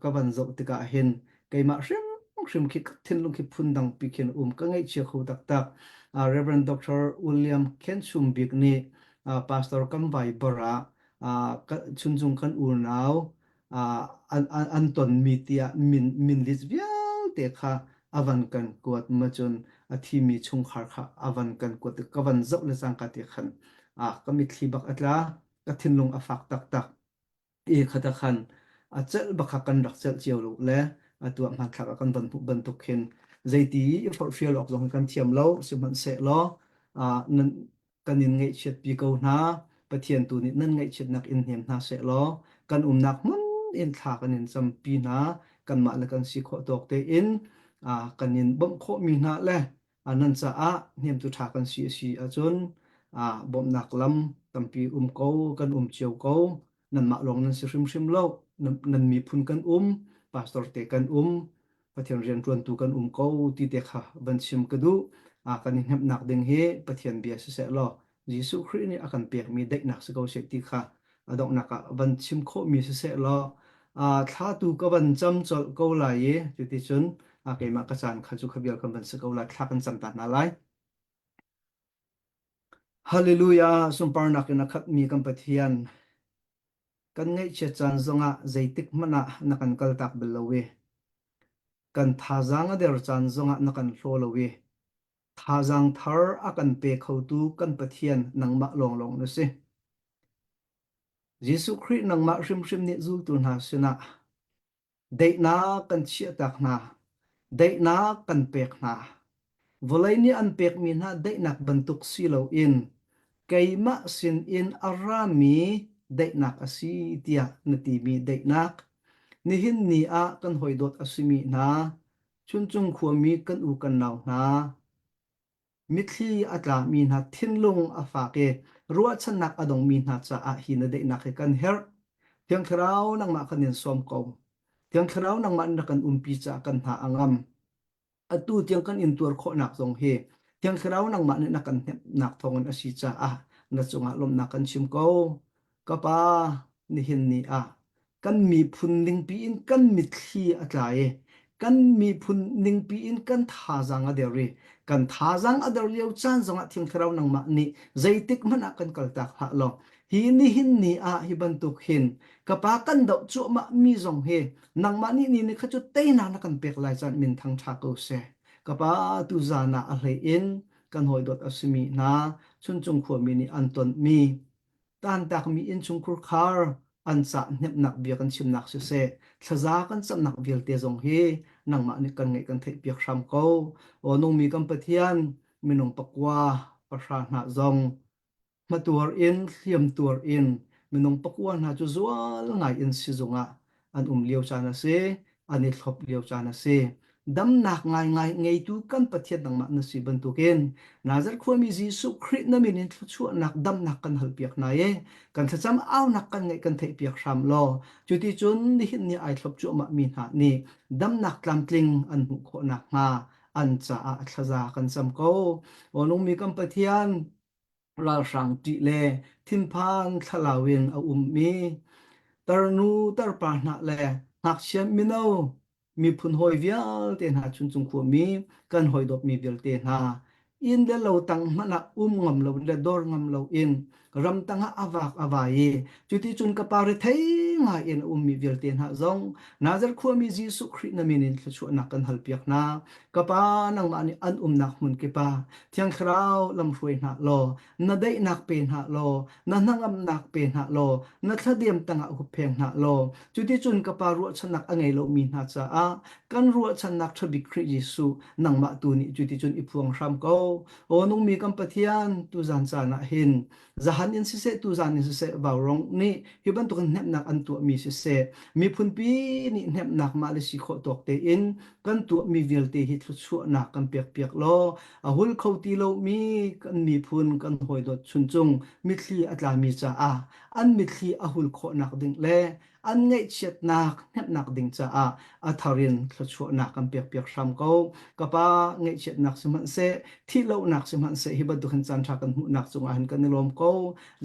ka van zo tika hen keima hrim hrim khi thin lung khi phun dang pi khen ka ngai che khu tak tak Reverend Dr. William Kenchum big ni Pastor Kam Vai Bora chun chung kan ur naw an ton mi tia min lis biang te kha avan kan kuat ma chun a thi mi chung khar kha avan kan kuat ka van zo le sang ka te khan kamit thli bak atla ka thin lung afak tak tak e khata khan a chal bakha kan rak chal chiaw lo le atua man thak kan ban tu khen zaiti for fiel ok long kan thiam lo siman se lo nan kanin ngai chet pi ko na pathian tu ni nan ngai chet nak in hem na se lo kan nak mun in thla kan in cham pi na kan ma la kan si kho tok te in kan in bom kho mi na le anan cha a nem tu tha kan si a chun bom nak lam tampi ko kan chiaw ko nan ma long nan si hrim lo nan mi phun kan pastor te kan pathian rian tuan tu kan ko ti te kha ban sim ka du kan in hep nak ding he pathian bia se lo Jesu Christ ni akan pek mi dek nak se ko se ti kha adok naka ban sim kho mi se lo tha tu ka ban cham chol ko la ye ti ti chun ke ma ka chan kha chu khabial kan ban se ko la thla kan cham ta na lai hallelujah sumpar nak na khat mi kan pathian kan ngai che chan zonga zaitik mana nakan kal tak belowe kan thazanga der chan zonga nakan hlolowe thazang thar akan pe khotu kan pathian nangma long long na se Jesu Christ nangma hrim hrim ni zul tu na sina dei na kan chia tak na dei na kan pek na volai ni an pek mi na dei nak bantuk silo in keima sin in arami dei nak asi tia nati mi dei nak ni hin ni a kan hoidot asimi na chun chung khuami kan u kan naw na mitli atla mi na thinlung afake ruwa chanak adong mi na cha a hin dei nak kan her tiang khrau nang ma kanin som ko tiang khrau nang ma na kan umpi cha kan ha angam atu tiang kan in tur kho nak zong he tiang khrau nang ma na kan nak thongan asi cha na chunga lom na kan chim ko kapa ni hin ni kan mi phun ning pi in kan mi thli atlai kan mi phun ning pi in kan tha jang a deri kan tha jang a der leu chan zonga thing thrau nang ma ni zaitik mana kan kal tak ha lo hi ni hin ni hi ban tuk hin kapa kan do chu ma mi zong he nang ma ni ni kha chu te na kan pek lai chan min thang tha ko se kapa tu zana a hlei in kan hoi dot asimi na chun chung kho mi ni anton mi tan tak mi in chung khur khar an cha nep nak bia kan chim nak se thaza kan cham nak vel te zong hi nang ma ni kan ngai kan thei piak sham ko o nong mi kam pathian minong pakwa pasha na zong matur in thiam tur in minong pakwa na chu zual ngai in si zonga an liu chana se ani thlop liu chana se dam nak ngai ngai ngei tu kan pathian nang ma na si ban tu ken nazar khwami Jesu Christ na min chu nak dam nak kan hal piak na ye kan thacham aw nak kan ngai kan thei piak sham lo chuti chun ni hin ni ai thlop chu ma mi na ni dam nak tlam tling an hu kho nak nga an cha a thaza kan cham ko onung mi kam pathian la sang ti le thin phan thalawin a mi tarnu tarpa na le hak siam mino mi phun hoi vial te na chun chung khu mi kan hoi dop mi vel te na in le lo tang mana ngam lo le dor ngam lo in ram tanga awak awai chuti chun ka pare thei nga in mi vel te na zong nazar khu mi Jesu Christ na minin chu na kan hal piak na kapa nang ma ni an nak mun ke pa thiang khrau lam hroi na lo na dei nak pe na lo na nangam nak pe na lo na thadem tanga hu pheng na lo chuti chun kapa ru chanak angai lo mi na cha kan ru chanak thabi Christ Jesu nang ma tu ni chuti chun ipuang ram ko onung mi kam pathian tu zan cha na hin zaha han in si se tu zan in si se vào rong ni hi ban tu kan hnem nak an tu mi si se mi phun pi ni hnem nak ma le si kho tok te in kan tu mi vil te hi thu chu nak kan pek pek lo a hul kho ti lo mi kan mi phun kan hoi dot chun chung mi thli atla mi cha a an mi thli a hul kho nak ding le an ngei chet nak hnem nak ding cha a tharin thu chu nak kan pek pek ram ko kapa ngei chet nak siman se thi lo nak siman se hi ba du khan chan tha kan hu nak chung a han kan lom ko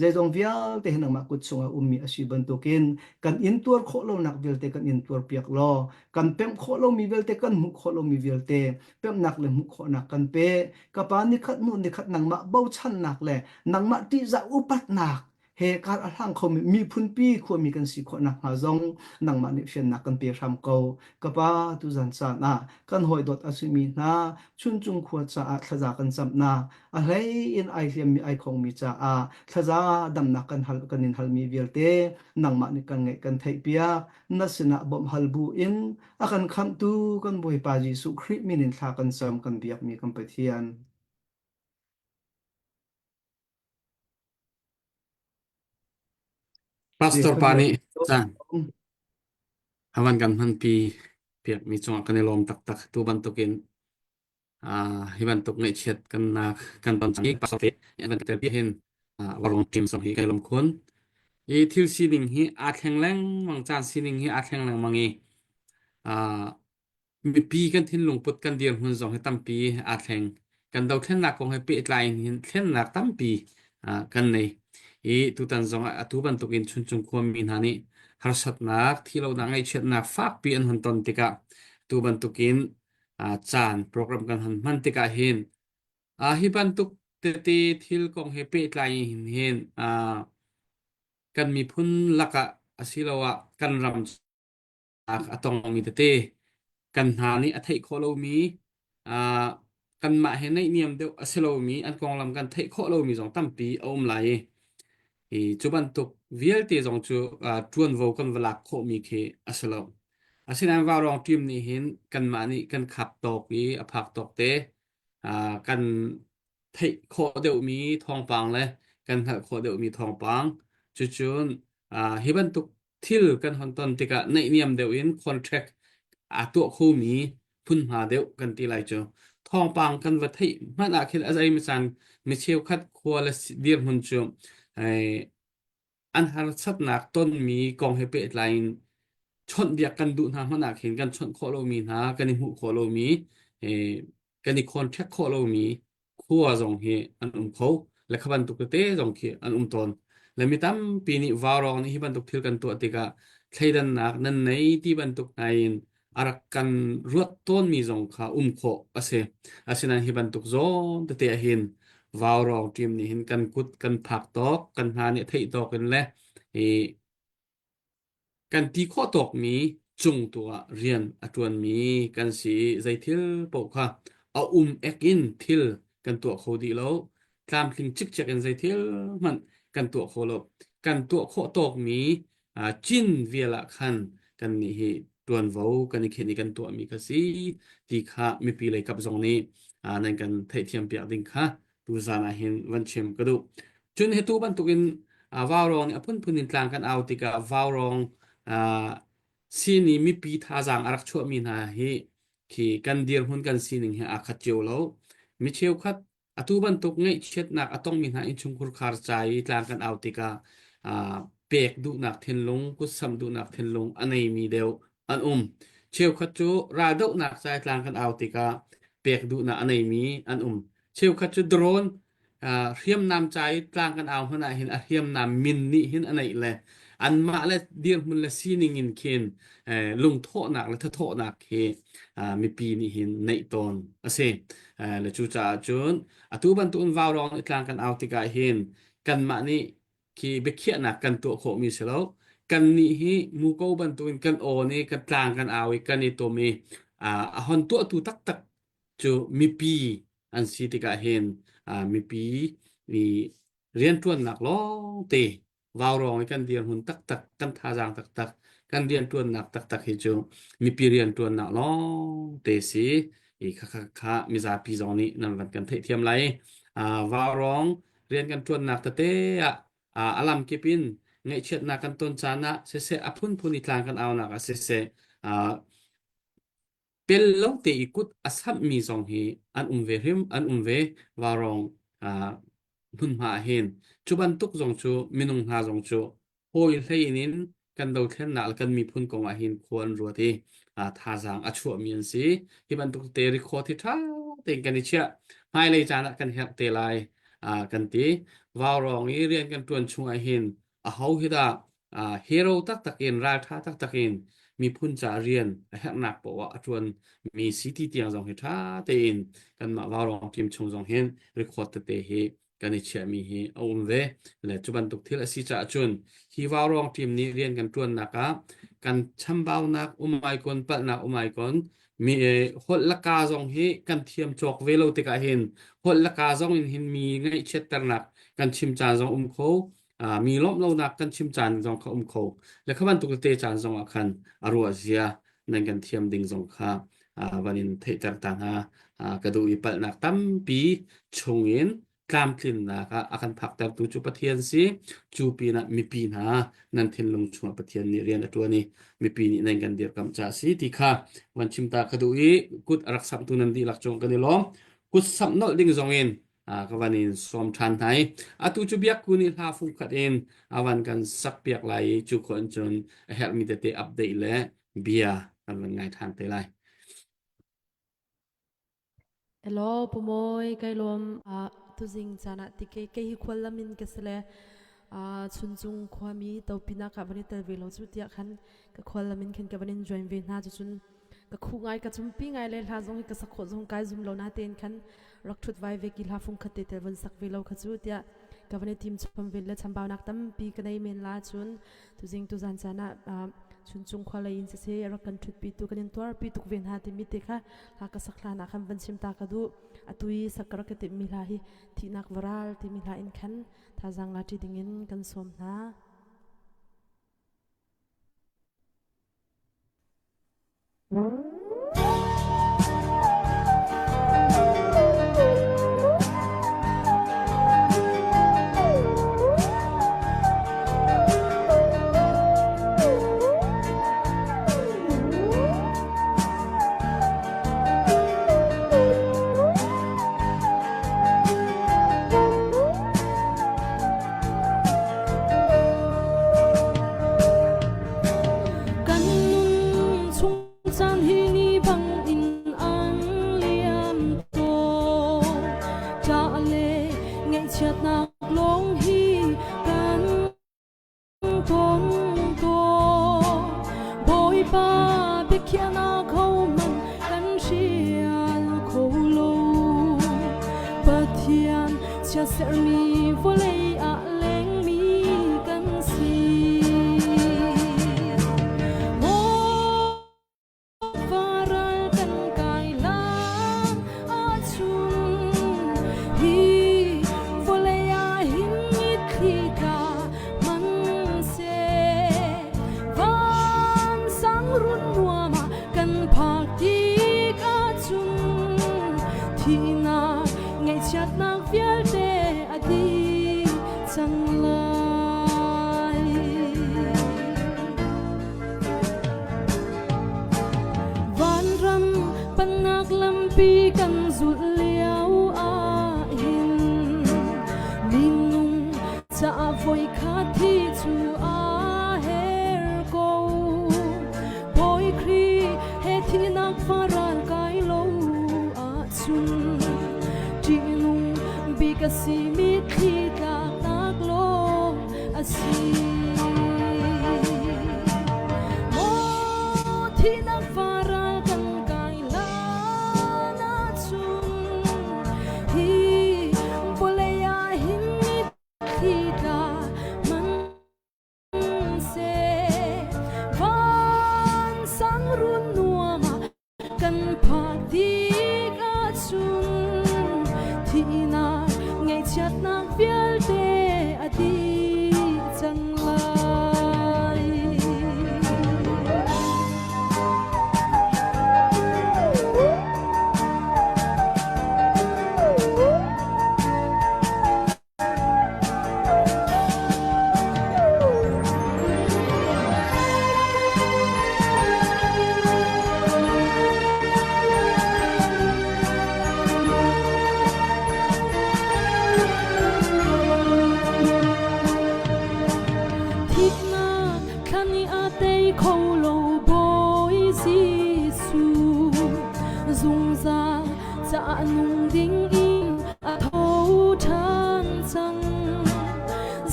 zai dong vial te hinang ma kut chung a ummi a si ban tukin kan in tur kho lo nak vel te kan in tur piak lo kan pem kho lo mi vel te kan mu kho lo mi vel te pem nak le mu kho nak kan pe kapa ni khat nu ni khat nang ma bo chan nak le nang ma ti za upat nak he kar a hlang kho mi phun pi kho mi kan si kho nak ha zong nang ma ni fian nak kan pe ram ko kapa tu zan sa na kan hoi dot asimi na chun chung khuwa cha a thaza kan sam na a hlei in ai hiam mi ai khong mi cha a thaza dam na kan hal kan in hal mi vel te nang ma ni kan ngai kan thei pia na sina bom hal bu in a kan kham tu kan boi pa ji su khri min in thla kan sam kan biak mi kan pathian Pastor pani chan um hawan kan han pi piak mi chong kan lom tak tak tu ban tukin hi ban tuk ngai chet kan ton chi pastor te ban te pi hin warong tim song hi kai lom khun i thil sining hi a thleng leng mang chan sining hi a thleng leng mangi mi pi kan thin lung put kan dir hun zong he tam pi a thleng kan dau thlen nak kong he pe tlai hin thlen nak tam pi kan nei i tu tan zong a tu ban tukin chun chung khom min hani har sat nak thilo na ngai chet nak fak pi an hun ton tika tu ban tukin chan program kan han man tika hin hi ban tuk te te thil kong he pe tlai hin hin kan mi phun laka asilawa kan ram atong mi te kan ha ni athei kholo mi à kan ma he nei niam deuh asilo mi an kong lam kan thei kholo mi jong tampi om lai chuban tuk vialte jong chu tuan vo kan wala kho mi khe asilo asinan wa rong tim ni hin kan ma ni kan khap tok i aphak tok te kan thei kho deuh mi thong pang le kan ha kho deuh mi thong pang chu chun hi ban tuk thil kan hon ton tika nei niam deuh in contract tu khu mi phun ma deuh kan ti lai chu thong pang kan wa thei man a khil azai mi san mi cheu khat khwa la dir hun chu ai an har sat nak ton mi kong he pe line chon dia kan du na man a khin kan chon kho lo mi na kan hu kho lo mi e kan ni contract kho lo mi khwa zong he an kho la khaban tu te zong khi an ton la mi tam pi ni warong ni hi ban tuk thil kan tu atika thleidan nak nan nei ti ban tuk nain arak kan ruat ton mi zong kha kho asinan hi ban tuk zon te hin warong tim ni hin kan kut kan phak tok kan ha ni thei tok kan le e kan ti kho tok mi chung tua rian atun mi kan si zai thil po kha a ekin thil kan tu kho di lo tlam thing chik chek en zai thil man kan tu kho lo kan tu kho tok mi chin viala khan kan ni hi tuan vo kan ni kheni kan tu mi ka si ti kha mi pi lai kap zong ni nan kan thei thiam piak ding kha tu zana hin van chem ka du chun he tu ban tukin warong apun punin tlang kan autika warong sini mi pi tha jang arak chho mi na hi ki kan dir hun kan sining he akhat cheu lo mi cheu khat atu ban tuk ngai chet nak atong mi na in chung khur khar chai tlang kan autika pek du nak thin lung ku sam du nak thin lung anei mi deu an cheu khat chu ra deuh nak chai tlang kan autika pek du na anei mi an cheu khat chu drone riam nam chai tlang kan au hna hin a riam nam min ni hin anei le an ma le dir mun le sining in ken lung tho nak le tho nak ke mi pi ni hin nei ton ase le chu cha chun atu ban tun vaw rong tlang kan au tika hin kan ma ni ki be khia nak kan to kho mi selo kan ni hi mu ko ban tun kan o ni kan tlang kan au kan ni to mi a hon to tu tak tak chu mi pi an si tika hin mi pi ni rian tuan nak lo te vào rồi kan dian hun tak tak kan tha jang tak tak kan dian tuan nak tak tak hi chu mi pi rian tuan nak lo te si i kha mi za pi zong ni nan van kan thei thiam lai vào rong rian kan tuan nak ta te alam kipin ngai chet na kan ton chana se apun phun itlang kan aw na ka se pel lo te ikut asam mi zong hi an umve him an umve warong hun ma hin chuban tuk zong chu minung ha zong chu hoi hleinin kan do thlen nal kan mi phun kong a hin khon ro ti tha jang a chu mi an si hi ban tuk te ri kho thi tha te kan ni chia mai le chana kan hek te lai kan ti warong i rian kan tuan chung a hin a hau hi da hero tak takin ral tha tak takin mi phun cha rian a hek nak po wa chuan mi city tiang zong hi tha te in kan ma warong kim chung zong hin record te hi kan ni chia mi hi om ve le chuban tuk thil asi cha chun hi warong team ni rian kan tuan naka kan chambau nak umai kon pa na umai kon mi hol laka zong hi kan thiam chok velo te ka hin hol laka zong in hin mi ngai chet tar nak kan chim cha zong kho mi lom lo nak kan chim chan zong kha kho le khaban tuk te chan zong akhan arwa zia nan kan thiam ding zong kha vanin the tar ta na ka du ipal nak tam pi chungin kam tlin na ka akan phak tar tu chu pathian si chu pi na mi pi na nan thin lung chu pathian ni rian atwani mi pi ni nan kan dir kam cha si ti kha wan chim ta ka du i kut arak sam tu nan di lak chong kan lom kut sam no ding zong in ka vanin som than hai atu chu biak ku ni ha fu khat in awan kan sak piak lai chu khon chon help me te update le bia kan ngai than te lai Hello, pumoy kay lom tuzing chana tike kay hikwalamin kasle chunjung khwami to pina ka bani tel velo chu tia khan ka khwalamin khen ka banin join ve na chu chun ka khungai ka chumpi ngai le la jong ka sakho jong kai zum lo na ten khan rakthut vai ve ki la phung khate tel van sak velo kha chu tia ka bani team chum ve le chambau nak tam pi ka nei men la chun tuzing tu jan chana chunjung khwala in se ra kan thut pi tu kan tor pi tu ven ha ti mi te kha ha ka sakla na kham van sim ta ka du atui sakra ka te mi la hi thi nak varal ti mi la in khan tha jang la ti dingin kan som na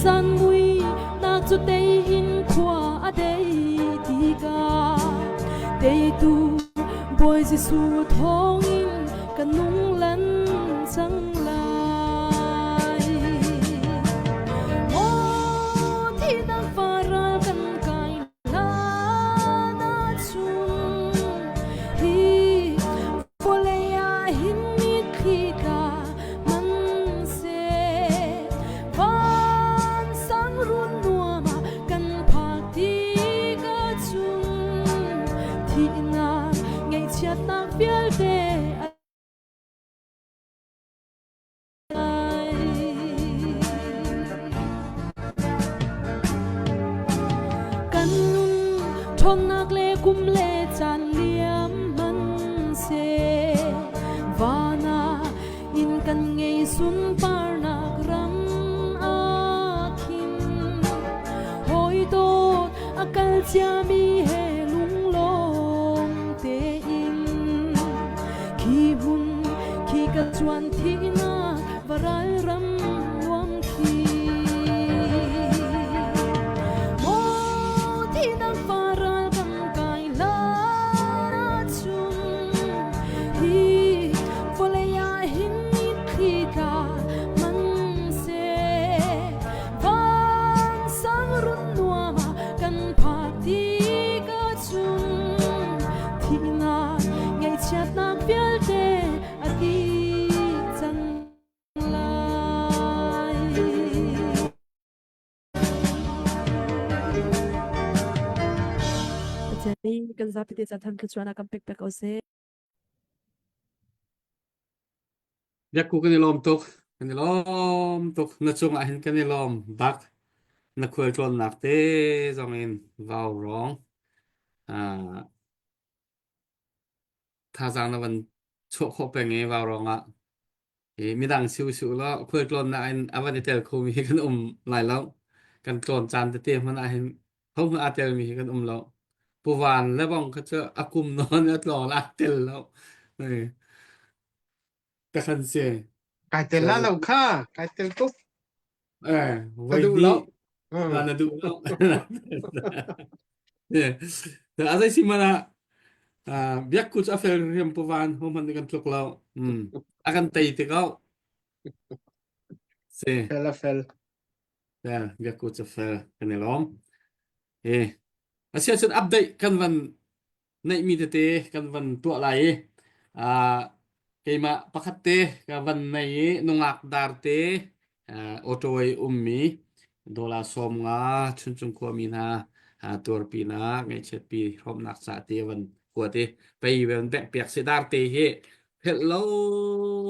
san mui na chu te in khwa a dei ti ka te tu boy Giêsu thong in kan nung lan sang lai o thi dang fara kan kai la na chung hi folea hin mi khi ka man se van sang run nuama kan phak ti ka chung thi na ngay chiat nak fial te kan thong nak le kum le chan liam man se vana in kan ngei sun par nak ram akin hoi tot akal chia mi he lung long te in khi hun khi ka chuan thi na varal ram wam khi mo thi nang faral kam kai la chung hi folea hin ni khi ka man se van sang run nuama kan phak ti ka chung thi na ngay chat nak fial te ati chan lai Jadi kan zapi te chan kan chuan kan pek pek ose Yak ku kan ni lom tuk na chung a hin kan ni lom bak na khoi tron nak te zong in vào rong à tha giang na van cho kho pe nge vào rong a e mi dang siu siu lo khoi tron na in avan tel khu mi kan lai lo kan tron chan te man a hin hom a tel mi kan lo pu van le bong ka cha akum non at lo la tel lo ta kan se cái tên là lâu kha cái tên tốt ta vậy đủ đi lâu là đủ lâu thế à đây xí mà là biết cút ở phía riêng bộ van hôm nay kan tlok lâu akan tay thì có se fel là fel biết cút ở phía cái này lắm asia sẽ update kan van nay mi te kan van tua lại cái mà pakhat te kan van nay nungak dar te otoi ummi dola som nga chun chung ko mi na tur pi na ngai chet pi rom nak sa te van ko te pai ven be pek se dar te he hello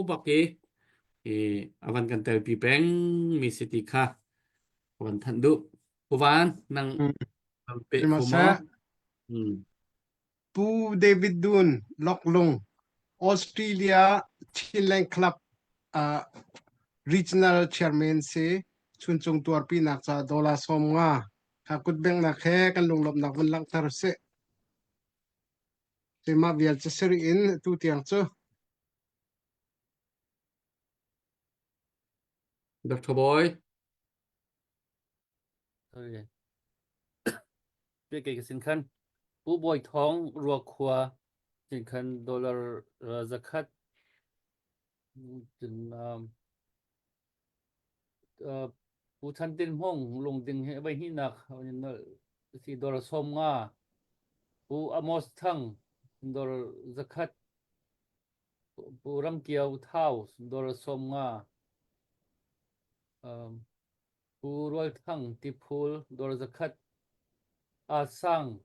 baki avan kan tel pi peng mi city kha van than du puvan nang pe nhưng mà khoma sẽ pu David Dun Lok Long Australia Chilean Club regional chairman se chun chung tuar pi nak cha dola som nga hakut beng na khe kan lung lop nak van lang tar se ma vial cha seri in tu tiang chu Dr. Boy thôi biết cái xin khăn bố bồi thong ruột khua xin khăn dollar zakat xin bố thân tin hong lùng tin hệ bay hin nạc si dollar som nga bố amos thang dollar zakat bố ram kiao thao dollar som nga bố royal thang tipul dollar zakat sang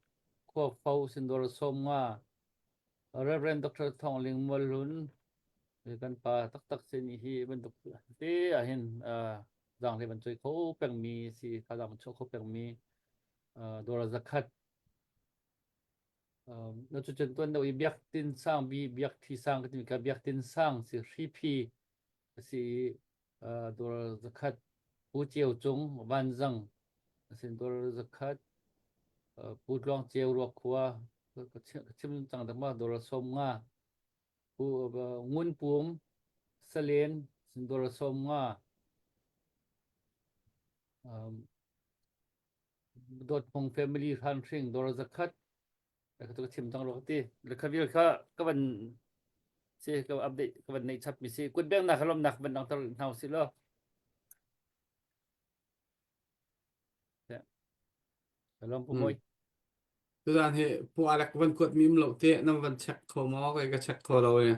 khoa phau sin dollar som nga Reverend Dr. Thong Ling Malun kan pa tak tak sin hi ban duk te a hin dang le ban choi kho peng mi si ka dang cho kho peng mi dora zakat no chu chen ton do i biak tin sang bi biak thi sang ka biak tin sang si pi si dora zakat pu chiao chung van zang sin dora zakat pu long chiao ro khwa chim chang da ma dora som nga pu ngun pum salen sin dora som nga dot pong family ran ring dor zakat ka to chim tang lo ti le khavir kha ka ban si ka update ka ban nei chat mi si kun beng na khalom nak ban nang tar nau si lo khalom pu moi tu dan he pu alak van kot mim lo te nam van check kho mo ka check kho lo ne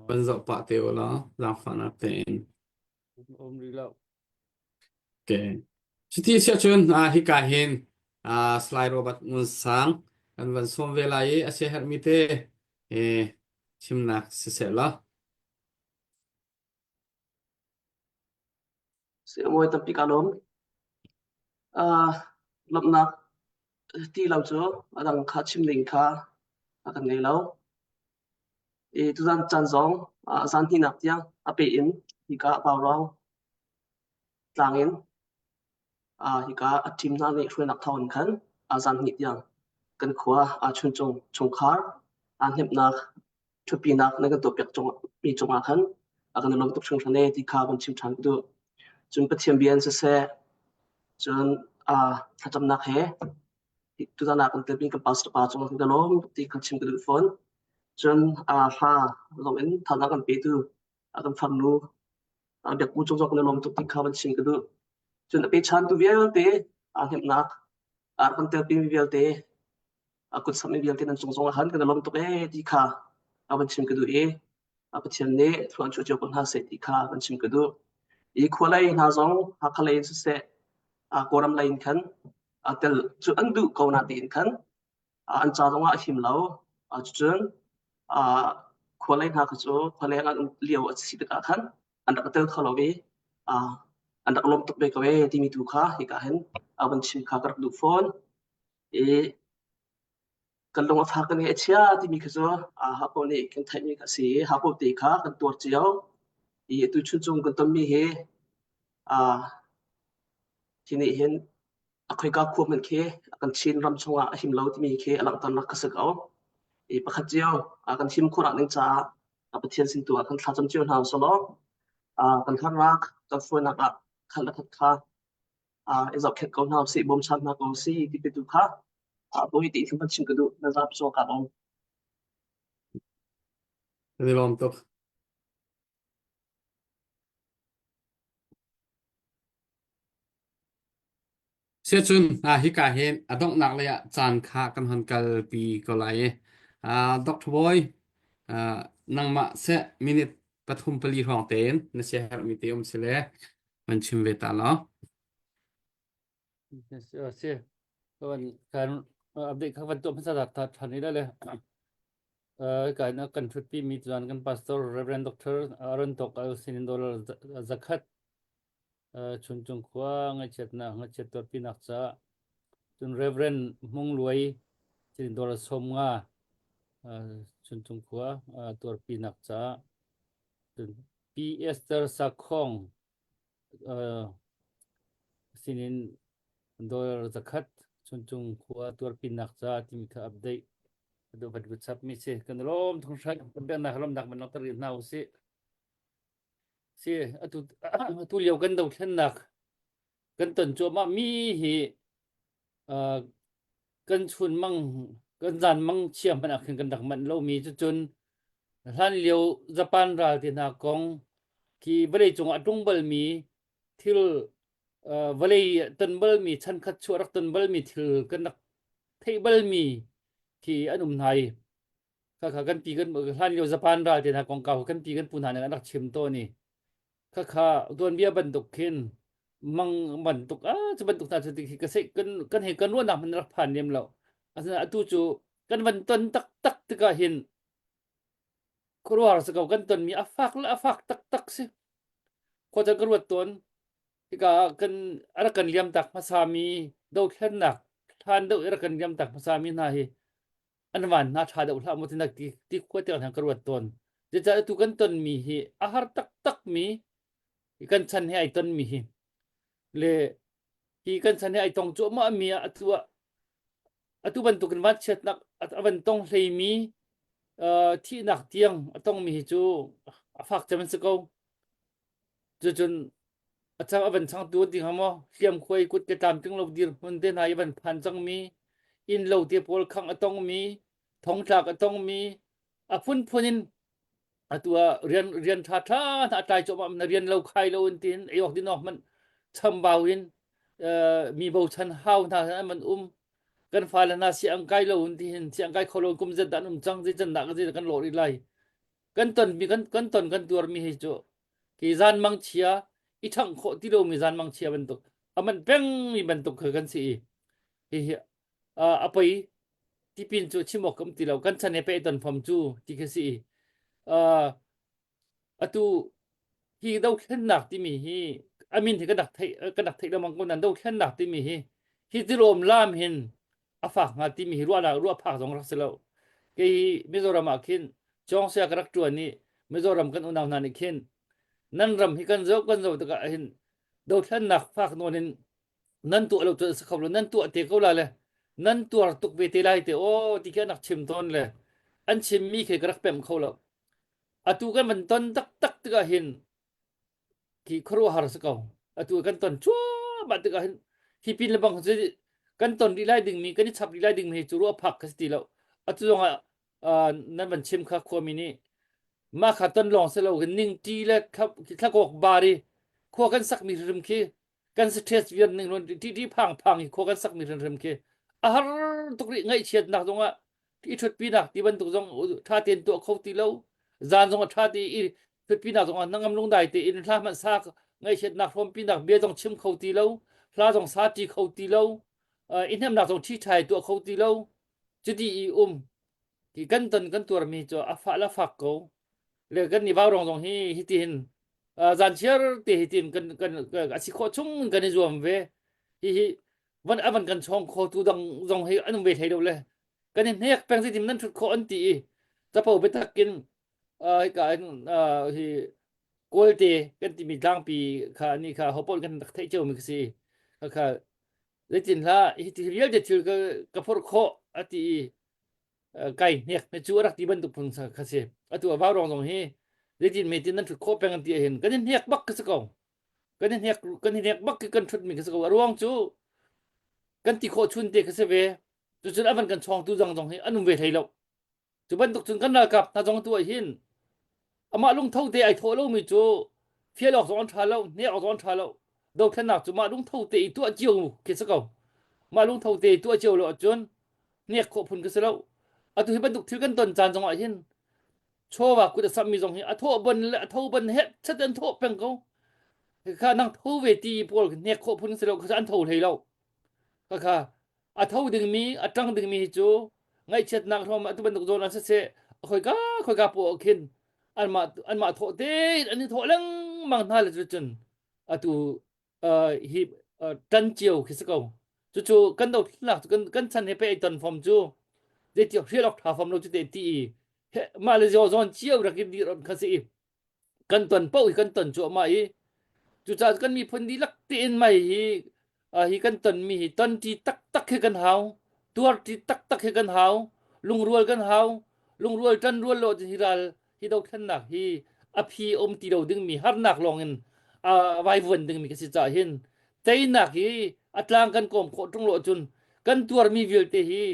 van zo pa te lo lang fa na ten ri lo okay chiti sia chun hi ka hin slide robot mun sang an van som ve lai a se har mi te e chim nak se la sẽ ngồi tập đi cả đốm lập nạp ti lâu chỗ đang khá chim linh khá cần ngày lâu thì tu gian chân giống gian thi nạp tiếng bị in thì cả bảo rong lang in thì cả team nào này xuôi nạp thầu khẩn gian nhị tiếng cần khóa chuyên trùng trùng khá hiệp nạp chụp pin nạp nên cái tổ biệt trùng bị trùng khẩn cần làm tục trùng thế này thì khá vẫn chim chán được chúng bắt thiêm biến sẽ chúng thật nặng hè tu ta nak untuk pin kepas tepat trong dalam di kacim ke telefon chúng lom in thana kan pe tu akan famnu dia pucung trong dalam untuk di kawan sim ke tu chúng pe chan tu vial te hem nak kan te pin vial te akut sami vial te nan chung han ke dalam untuk di ka kawan sim ke tu apa tian ne tuan cucu pun ha se di ka kawan sim ke tu i khulai na zong ha khalai se koram lain kan tel chu andu ko na tin kan an cha dong a him lo chun khulai na ka chu khulai an liao a si ka kan an da tel khalo be an da lom tok be ka be ti mi tu kha hi ka hen aban chim kha kar du phone kan long fa kan he chia ti mi ka zo ha po ni kan thai mi ka si ha po ti kha kan tur chiao tu chun chung kan tam mi heทีนี้เห็นคุยกับควบมันเคกันชินรำชงหิมเหลาที่มีเคอลังตันนักกษัตริย์เอาประคัตเจียวกันชิมขวดนึงจ้าประเทศสิงตัวกันท้าจำเจียวหาวสโลกันข้างรักกันฟื้นนักขันนักขัดข้าจับเข็ดกองหาวสีบ่มชันนักกองสีที่เป็นตุข้าโดยที่ที่มันชิมกระดูนั่นรับโซกันอง ni lom tok sia chun hi ka hin adong nak le chan kha kan han kal pi ko lai dr boy nang ma se minute pathum pali rong ten na se har mi te se le man chim ve ta lo si ka ban kan update ka ban toภาษาทันนี้ได้เลยการกันชุดปีมีจานกัน pastor reverend dr aron tok al sinin dollar zakat chun chung khwa nga chet na nga chet tor pinak cha chun reverend mong luai sinin dollar som nga chun chung khwa tor pinak cha chun p esther sakhong sinin dollar zakat chun chung khwa tor pinak cha tim ka update do bad good sap mi se kan lom thong sha ben na lom dak man tar na si tu liao kan do thlen nak kan ton cho ma mi hi kan chun mang kan jan mang chiam man ak kan dak man lo mi chu chun han liao japan ra ti na kong ki bale chung atung bal mi thil bale tan bal mi chan khat chu rak tan bal mi thil kan dak thei bal mi ki anum nai ka kan pi kan han liao japan ra ti na kong ka kan pi kan pun han nak chim to ni ka don bia ban tuk khin mang ban tuk chu ban tuk ta chu ti ka se kan he kan ro na man rak phan nem lo asna atu chu kan ban ton tak tak ti ka hin kruar sa ka kan ton mi afak tak tak si ko ta kan wat ton ti ka kan ara kan liam tak masami do khen nak than do ara kan liam tak masami na hi an wan na tha do la mo ti nak ti ko te han kan wat ton je ja tu kan ton mi hi ahar tak tak mi kan chan he ai ton mi hi le hi kan chan he ai tong chu ma mi atu ban tu kan wat chet nak ban tong hlei mi thi nak tiang tong mi hi chu afak chaman se ko chu chun อาจารย์บันช่างตัวที่หามอเขียมควยกุดกระตามจึงเราดีมันเดินหายบันพันจังมีอินเราเตียโพลขังต้องมีทองจากต้องมีพุ่นพุนินตัวเรียนท่าถ้าตายจบมันเรียนเราใครเราอินทินไอ้ออกดินออกมันทำเบาอินมีเบาชันห้าวท่ามันกันฟ้าละนาเสียงไกลเราอินทินเสียงไกลเขาเรากุมจะดันจังจะจันดักจะกันโหลดอีไลกันตนมีกันตนกันตัวมีให้โจกีจานมังเชียอีทั้งโคที่เรามีจานมังเชียเป็นตุกมันเป้งมีเป็นตุกคือกันสิเฮียไปที่ปินจูชิมอกคำที่เรากันฉันเนี่ยไปตอนผมจูที่คือสิtu hi đâu khen nạc tí mi hi amin thì cái đặc thấy đâu mang con nan đâu khen nạc tí mi hi ti rom lam hin phak nga tí mi ruwa phak jong rak selo ke Mizoram a khin chong sia karak tu ani Mizoram kan unaw na ni khin nan ram hi kan zo ta ka hin đâu khen nạc phak no nin nan tu lo tu sa khawlo nan tu te ko la le nan tu ar tuk ve te lai te o ti khen nak chim ton le an chim mi ke karak pem khawlo atu kan man ton tak ta ka hin ki khro har sa kaw atu kan ton chua ba ta ka hin hi pin le bang je kan ton di lai ding mi kan chap di lai ding mi chu ro phak ka sti lo atu zonga nan ban chim kha kho mi ni ma kha ton long se lo gan ning ti le khap ki thla kok ba ri kho kan sak mi rim ki kan stress vian ning ron ti phang kho kan sak mi rim ki a har tuk ri ngai chet nak zonga ti thut pi nak ti ban tuk zong tha ten to khau ti lo zan zong tha ti i thut pi nak zong nangam lung dai ti in thla man sa ngai chet nak rom pi nak be zong chim khau ti lo thla zong sa ti khau ti lo in hem nak zong thi thai to khau ti lo chu di i ki kan ton kan tur mi cho a fa la fa ko le kan ni ba rong zong hi tin zan chiar ti hi tin kan a si kho chung kan ni zuam ve hiวันอวันกันช่องโคตูดังจงให้อันเวทให้ดูเลยกันเนียกแปลงสิทิมนั้นชุดโคอันตีจะเป่าไปทักกินการที่โกลตีกันที่มีดังปีค่ะนี่ค่ะเขาปนกันทักเจ้ามีสิค่ะได้จินละที่เรียกจะชื่อก็พอโคอันที่ไก่เนี่ยในจูรักที่บรรทุกพังสักค่ะสิอันตัวบ้ารองจงให้ได้จินมีที่นั้นชุดโคแปลงกันตีเห็นกันเนียกบักก็สักเอากันเนียกบักกันชุดมีก็สักเอาร่วงจูกันที่โคชุนเด็กเสเวจุดอันมันกันช่องตู้จังจงให้อันนุ่มเวทให้เราจุดบรรทุกถึงกันแล้วกับถ้าจงตัวหินอามาลุงเท่าเตะไอโทเราไม่จูเฟียหลอกสอนชาเราเนี่ยออกสอนชาเราดูขนาดจุมาลุงเท่าเตะตัวเจียวคิดสักเอามาลุงเท่าเตะตัวเจียวเราจนเนี่ยโคพุนกันเสร็จแล้วอันตัวที่บรรทุกถึงกันต้นจานจงหินโชว์ว่ากูจะซ้ำมีจงหินอันโทบนและอันโทบนเฮ็ดชัดอันโทเป็นเขาข้านั่งโทเวทีพวกเนี่ยโคพุนเสร็จแล้วเขาจะอันโทให้เราก็ค่ะอัฐาวดึงมีอัตรังดึงมีจูไงเช็ดนักทอมอัตบันตุกโดนอันเสะค่อยกาปวกินอันมาโถเตอันนี้โถลังมังท่าเลยจุนอัตุฮีตันเจียวคิสกาวจู่กันดอกหลักกันฉันให้ไปตันฟอมจูเดี๋ยวเชื่อหลักท่าฟอมเราจะเตตีมาเลยจอจอนเจียวรักดีรอนคาซีกันตันเป้ากันตันจู่มาอีจู่จ้ากันมีพันดีลักตีนมาอีhi kan ton mi hi ton ti tak he kan hau tuar ti tak he kan hau lung rual kan hau lung rual tan rual lo hi ral hi dau than nak hi a phi ti do ding mi har nak long in vai vun ding mi ka si cha hin tei nak hi atlang kan kom kho tung lo chun kan tuar mi vil te hi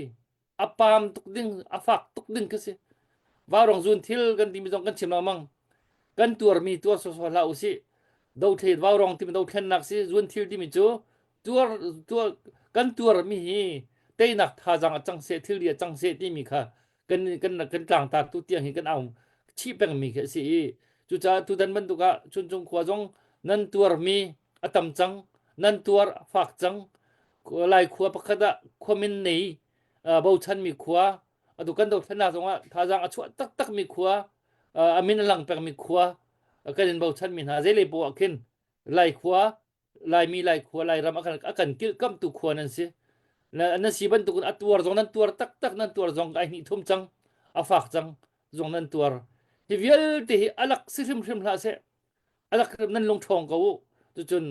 apam tuk ding afak tuk ding ka si wa rong zun thil kan ti mi jong kan chim mang kan tuar mi tuar so la usi dau the wa rong ti mi dau than nak si zun thil ti mi chuตัวกันตัวมีเตนักท่าจังจังเสที่เรียจังเสที่มีค่ะกันกลางตาตุเตียงเห็นกันเอาชี้แปงมีแค่สิจุจ้าตุดันมันตุกะชุนจงขวาจงนั่นตัวมีอัตมจังนั่นตัวฝากจังลายขวาประคดะขวามินนี่เบาชันมีขวาตุกันตุขนาดจงว่าท่าจังอชวตักมีขวาอามินหลังแปงมีขวากันเห็นเบาชันมีหาเจเลยบัวขึ้นลายขวาลายมีลายขวาลายรำอากันกิลกัมตุขวานั่นสิแล้วนั่นสิบันตุกันอัตัวจงนั่นตัวตักนั่นตัวจงไอ้นี่ทุ่มจังอาฝากจังจงนั่นตัวฮิวิลที่อลักซิริมลาเสอลักนั่นลงทองเขาจน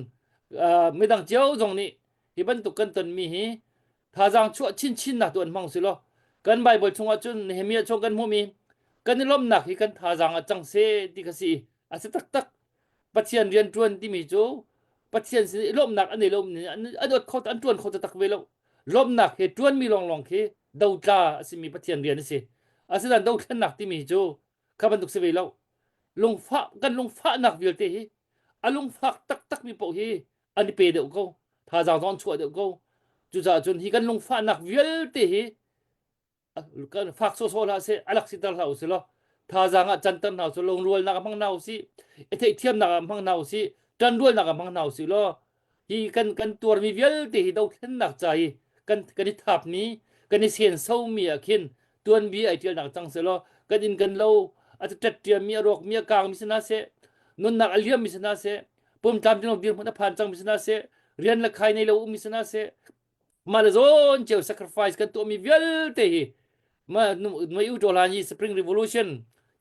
ไม่ดังเจ้าจงนี่ฮิบันตุกันตันมีฮีท่าจังชั่วชินนะตัวมังสิโลกันใบบทชงว่าจนเฮมีชงกันหัวมีกันนี่ล้มหนักฮิกันท่าจังจังเสที่กสิอาศัยตักปัจจัยเรียนจวนที่มีจู ปัจเจียนสิลมหนักอันนี้ลมนี่อันอดเขาอันจวนเขาจะตักเวลลมหนักเหตุจวนมีลองเคดาวตาสิมีปัจเจียนเรียนสิอาศัยนั้นดาวแค่หนักที่มีจูข้าบันทุกเสวลลงฟ้ากันลงฟ้าหนักเวลเตะอันลงฟ้าตักมีปกฮีอันนี้เปเดียวก็ถ้าจางตอนช่วยเดียวก็จุจ่าจนที่กันลงฟ้าหนักเวลเตะกันฟ้าโซลาเซอลักซิตาลาอุสละถ้าจางจันตันเอาสลงรวยนักมังนาอุสิเอเทียมนักมังนาอุสิจันรวยนักมังนาอุสิละฮีกันตัวมีเวลเตะดาวแค่หนักใจกันทับนี้กันเสียนเศร้ามีอาคินตัวนี้ไอเทียนหนักจังเสละกันเล่าอาจจะจัดเตรียมมีรอกมีกลางมิสนาเซนุนนักอเลียมมิสนาเซปุ่มตามที่เราเรียนพันธพันธ์จังมิสนาเซเรียนละใครในเรามิสนาเซมาเลโซนเจ้า sacrifice กันตัวมีเวลเตะมาอยู่ตัวลานี Spring Revolution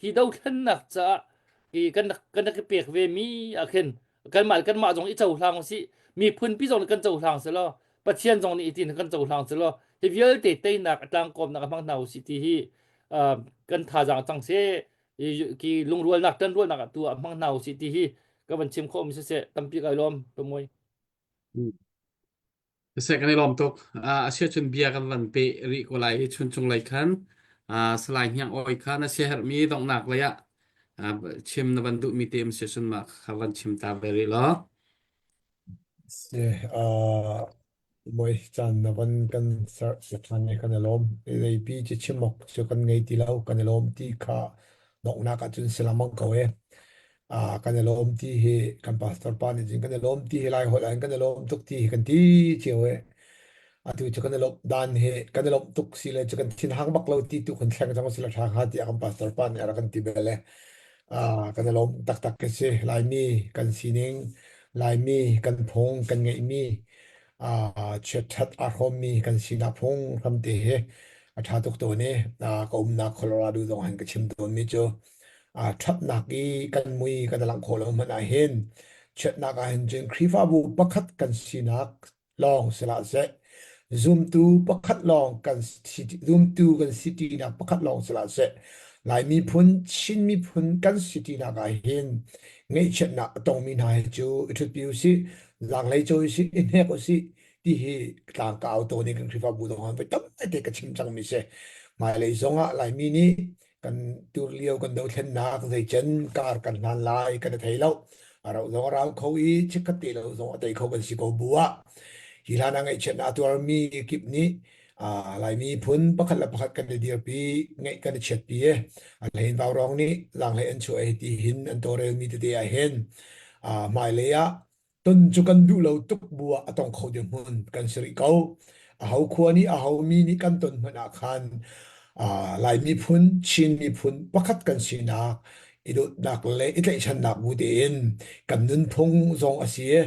ที่ดาวแค่หนักจะที่กันนักเปียกเวมีอาคินกันมาตรงอีเจ้าทางสิมีพื้นพี่ตรงกันเจ้าทางเสละปัจเจียนตรงนี้ที่กันเจ้าทางเสละที่เวลเตะเตะหนักต่างกรมนักพังนาสิที่กันท่าจางจังเสกีลุงรวยนักตันรวยนักตัวมังนาวสิที่ก็บันชิมข้อมิเสตั้มปีกไอลอมตัวมวย เสกกันในลมตกเชื่อชนเบียกันวันเปริโกไลชนจงไลคันสลายเฮียงอ้อยคันเชื่อมีต้องหนักเลยชิมนวันดุมีเต็มเชื่อชนมาขวันชิมตาเบริล้อ Se moi chan na van kan sar se chan ne kan lom ei pi chi chimok so kan ngei ti lau kan lom ti kha nok na ka chun selamang ko e kan lom ti he kan pastor pa ni jing kan lom ti he lai ho lai kan lom tuk ti kan ti chiu e tu chu kan lom dan he kan lom tuk si le chu kan thin hang bak lo ti tu kan thlang jang si la tha ha ti kan pastor pa ni ara kan ti bele kan lom tak ke se lai mi kan sining lai mi kan phong kan ngei mi chet that hom mi kan sina phong ram te he tha tok to ne ko na Colorado dong han ka chim don mi cho that na ki kan mui kan lang kho lo man a hen chet na ka hen jing khrifa bu pakhat kan sinak long sela se zoom tu pakhat long kan city zoom tu kan city na pakhat long sela se lai mi phun chin mi phun kan city na ka hen ngay chuyện nạ tông mình hay chú thực biểu sĩ làng lấy cho sĩ in hết có sĩ đi hi làng cao tổ này cần phải bù đồng hành với tấm cái cái chim trăng mình sẽ mà lấy giống á lại mini cần tu liêu cần đầu thân nà cần thấy chân cả cần nan lại cần thấy lâu rồi giống rau khâu ý chắc cái tiền lâu giống tay khâu cần sĩ có bùa hi là ngay chuyện nạ tu mi kịp ní lại mi phun bắc là bắc cần đi đi ngay cần chết đi lấy vào rong ní làng lấy anh chú ấy thì hin anh tôi rồi mi thì ai hen mai lấy tuần chú cần đủ lâu tục bùa tông khâu điểm hun cần xử lý câu hậu khua ní hậu mi ní cần tuần hơn khan lại mi phun chin mi phun bắc cần xin idu nak le itlai chan nak bu den kan nun phong zong asia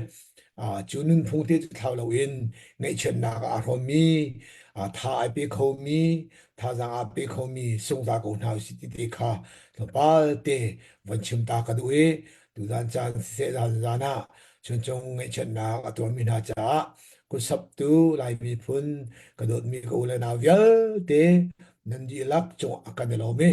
chu nun phong te thau lo in ngai chen nak a ro mi tha ai pe kho mi tha jang a pe kho mi sung da ko na si ti kha to pa te van chim ta ka du e du dan chan se da da na chun chong ngai chen nak a to mi na cha ku sap tu lai mi phun ka dot mi ko le na vyal te nan di lak cho akan lo me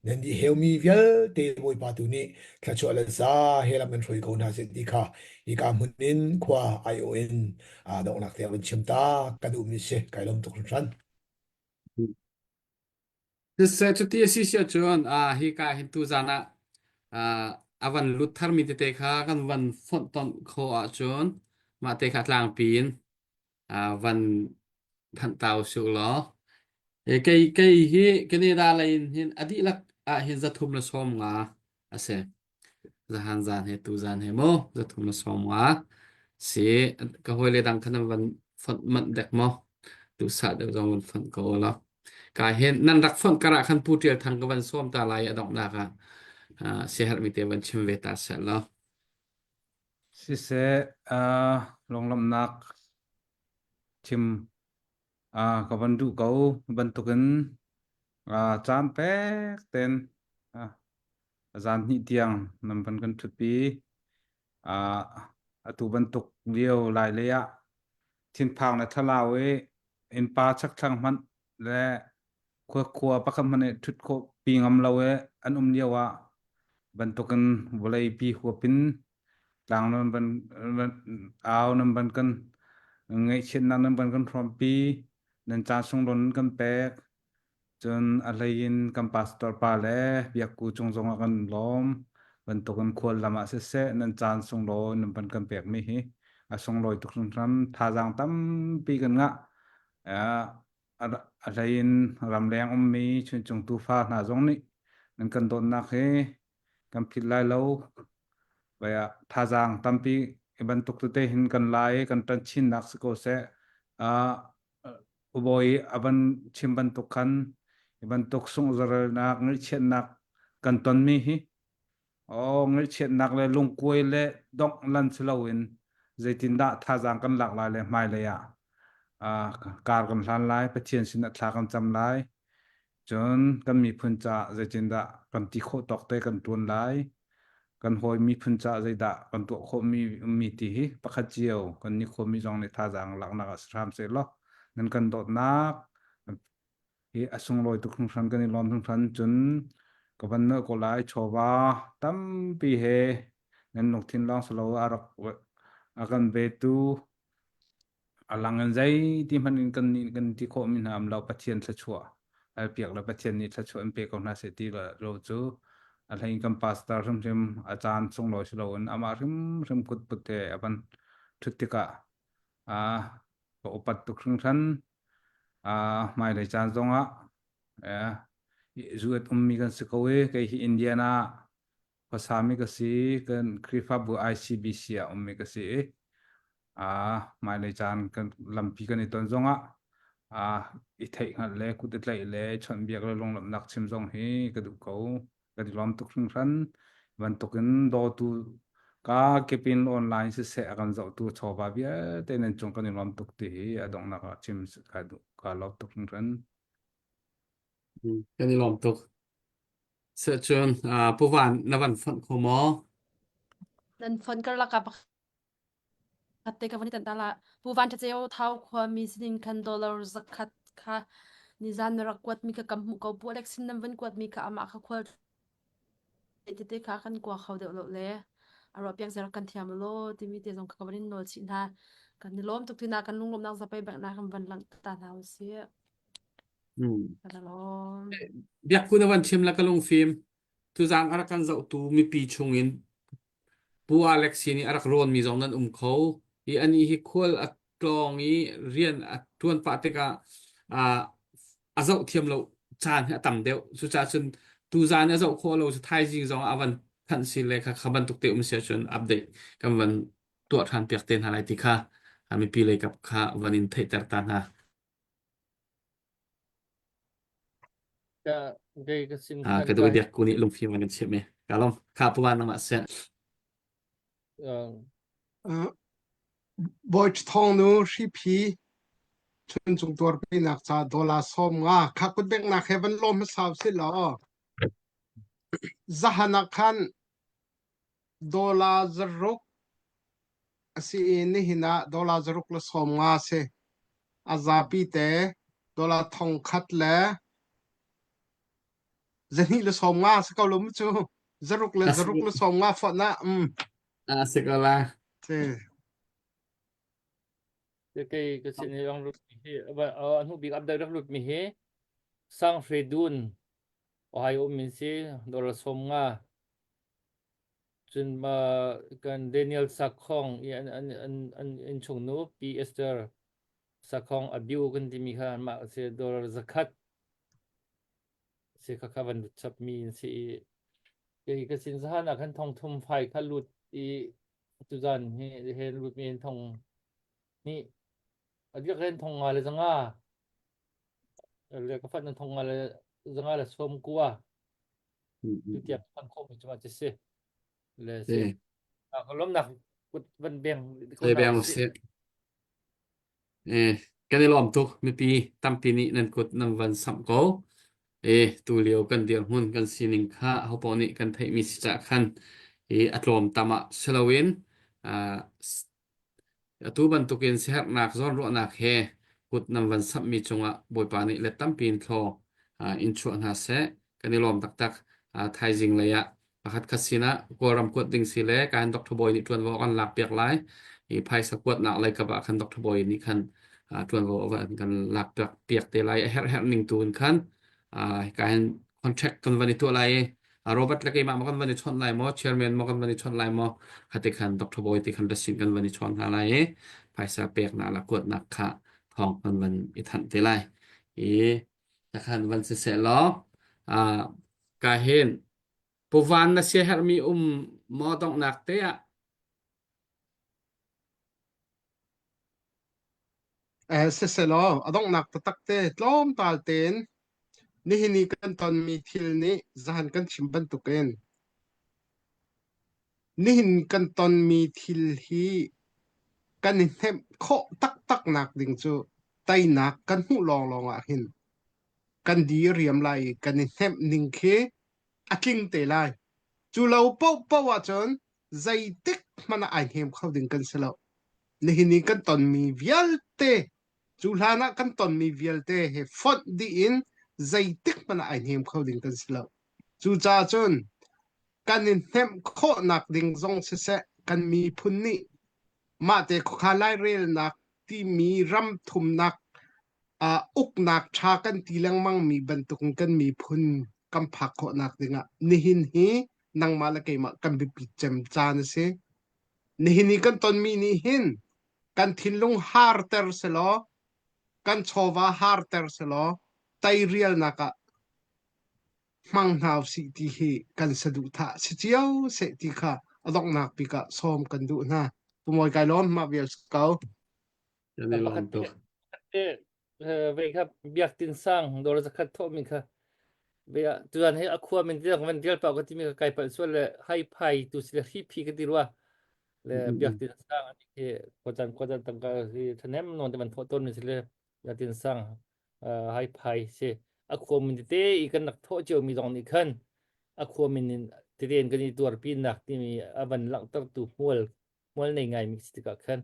nên đi hiểu mi viết để bồi ba tu ni là cho là za hay là mình phải câu nào sẽ đi kha đi cả mình nên qua ION động lạc theo mình chấm ta cái đủ mình sẽ cái lòng tục rắn Thế cho tia si si chuan hi ka hin tu zana avan luthar mi te kha kan van font ton kho a chuan ma te kha tlang pin van than tau su lo cái hi cái này ra lên hin adi lak hin za thum la som nga ase za han zan he tu zan he mo za thum la som nga si ka hoi le dang khan van font man dek mo tu sa de zong van font ko la ka hen nan rak font kara khan pu tir thang ka van som ta lai adong na ka se har mi te van chim ve ta sa lo si se long lam nak chim ka ban du kau ban tukin chan pek ten zan ni tiang nam ban kan thut pi tu ban tuk liêu lai le ya thin phang na thalaw e in pa chak thang man le khwa pakam man e thut ko pi ngam law e an liawa ban tukan volai pi khwa pin tang non ban ao nam ban kan ngai chen na nam ban kan from pi nan cha sung don kan pek chun alayin kan pastor pa le biak ku chung zong kan lom ban to kan khol lama se nan chan sung lo nam ban kan pek mi hi a sung loi tuk sung tram tha jang tam pi kan nga alayin ram leng mi chun chung tu fa na zong ni nan kan don na he kan phit lai lo vậy à thà rằng tâm pi ban tục tự tế hình cần lại cần tân chín nạc sự cố sẽ à bồi aban chim ban tục khăn ban tục sung giờ nạc người chuyện nạc cần tuần mi hi người chuyện nạc le lung quay le dong lan slowin dây tin đã thà rằng cần lạc lại le mai le à car cần lan lại phát triển sinh thà cần chăm lại chọn cần mi phun cha dây tin đã cần ti khô tóc te cần tuần lại kan hoi mi phun cha zai da kan to kho mi ti hi pakhat chiao kan ni kho mi jong le tha jang lak na asram se lo nan kan dot nak hi asung loi tu khung san kan ni lom thung than chun ka ban na ko lai chowa tam pi he nan nok thin long slo arak akan be tu alangan zai ti man kan ni kan ti kho min ham lo pathian thla chua al piak la pathian ni thla chua pe ko na se ti la ro chu alhain kan pastor rim achan chung lo shlo un ama rim kut putte aban thutika ko upat tu khring than mai le chan zonga zuet mi kan sikowe ke hi indiana pasami ka si kan krifa bu ICBC mi ka si mai le chan kan lampi kan iton zonga i thei ngal le kut tlai le chon biak le long lam nak chim zong hi ka du ko ka di lom tuk ring ran ban tukin do tu ka kepin online se akan zo tu choba bia tenen chung kan lom tuk ti adong na ka chim ka du ka lom tuk ring ran cái này làm tục sợ chun bố vạn là văn phận của mó nan phon kar la ka pakhat te ka vani tan tala puwan cha cheo thau khwa mi sin kan dollar zakhat kha nizan rakwat mi ka kam mu ko pu election nam van kwat mi ka ama kha khwal te kha kan kwa khaw de lo le aro piang zera kan thiam lo ti mi te jong ka vani nol chi na kan ni lom tuk tina kan lung lom nang zapai bak na kan van lang ta na si kan lom biak ku na van chim la kalung phim tu zang arakan zo tu mi pi chungin pu Alex ni arak ron mi zong nan kho i ani hi khol at tlong i rian at tuan pa te ka zo thiam lo chan ha tam deu su cha chun tu zan a zo kho lo su thai jing zong avan than si le kha khaban tuk te se chun update kam van tu than piak ten halai ti kha mi pi le kap kha vanin thei tar tan ha cái xin cái khăn tôi cái điyak kuni lung phim kan chim me kalom kha puwan na ma se boi thong nu shi phi chun chung tor pe nak cha dola som nga kha kut bek na heaven lom saw si lo zahana khan dola zaruk asi ni hina dola zaruk la som nga se azapi te dola thong khat le zani le som nga se ka lom chu zaruk le som nga fo na sekolah se cái xin này ông lụt mi he và anh hùng bị áp đại lụt mi he sang phê đun Ohio mình sẽ đó là som nga chun ma kan Daniel Sakhong an chung no P Esther Sakhong abiu kan ti mi khan ma se đó là zakat se kakavan chap mi se cái xin sa na kan thong thum phai kha lut i tu zan he lut mi thong ni adik kan thong nga le zanga le ka fat na thong nga le zanga la som kuwa tu tiap kan khom chuma che se le se lom nak kut van bengเลยแบงเสียกันในล้อมตุกมีปีตั้มปีนี้นั่นกดนำวันสัมโกตูเลียวกันเดียวหุ่นกันสีนิงค่าเขาปอนี่กันไทยมีสิจักขันอัตลอมตามะเชลวินตูบันตุกินเสียหนักซ้อนรัวหนักเฮกดนำวันสัมมีจงะบอยปานี่และตั้มปีนทออินชวนหาเสกันในล้อมตักไทยจริงเลยอะ pakhat khasina koram kot ding sile kan Dr. Boy ni tuan wo kan lak piak lai i phai sakwat nak lai ka ba kan Dr. Boy ni kan tuan wo kan lak piak te lai her ning tun kan kan contract kan vani tu lai Robert la kai ma kan vani chon lai mo chairman mo kan vani chon lai mo khate kan Dr. Boy ti kan dasin kan vani chon ha lai phai sa pek na la kot nak kha thong kan van i than te lai i ta kan van se lo ka hen Povan na siya hermi modong nakte ya. Se se lo adong nak tak te tlom tal ten ni hini kan ton mi thil ni zahan kan chimban tuken ni hin kan ton mi thil hi kan hem kho tak nak ding chu tai nak kan hu long a hin kan di riam lai kan hem ning khe atling te lai chu lo po wa chon zai tek mana ai hem khau ding kan selo ni hini kan ton mi vial te chu hlana kan ton mi vial te he fot di in zai tek mana ai hem khau ding kan selo chu cha chon kan hem kho nak ding zong se kan mi phun ni ma te kha lai rel nak ti mi ram thum nak uk nak tha kan ti lang mang mi ban tuk kan mi phun kam phak kho nak dinga ni hin hi nang ma la ke ma kan bi pi chem cha na se ni hin ni kan ton mi ni hin kan thin lung har ter se lo kan chowa har ter se lo tai rial naka mang naw si ti hi kan sadu tha si chiao se ti kha adok nak pi ka som kan du na pumoi kai lom ma vel kau Yani lom to. Vậyครับเบียกตินสร้างโดยจะคัดโทษมิค่ะเบียตุนให้อความันเดียวมันเดียวเปล่าก็ที่มีไก่ปั่นส่วนเลยให้ไพ่ตุสิเลที่พีก็ดีว่าเลยเบียกตินสร้างอันนี้คือก็จะตั้งก็คือท่านนั้นนอนแต่มันโทษต้นนี่สิเลยเบียกตินสร้างให้ไพ่เสียอความันเตะอีกนักโทษเจ้ามีตรงนี้ขึ้นอความันเรียนกันในตัวปีนักที่มีอันหลังตั้งตัวมัวในไงมีสิทธิ์กันขึ้น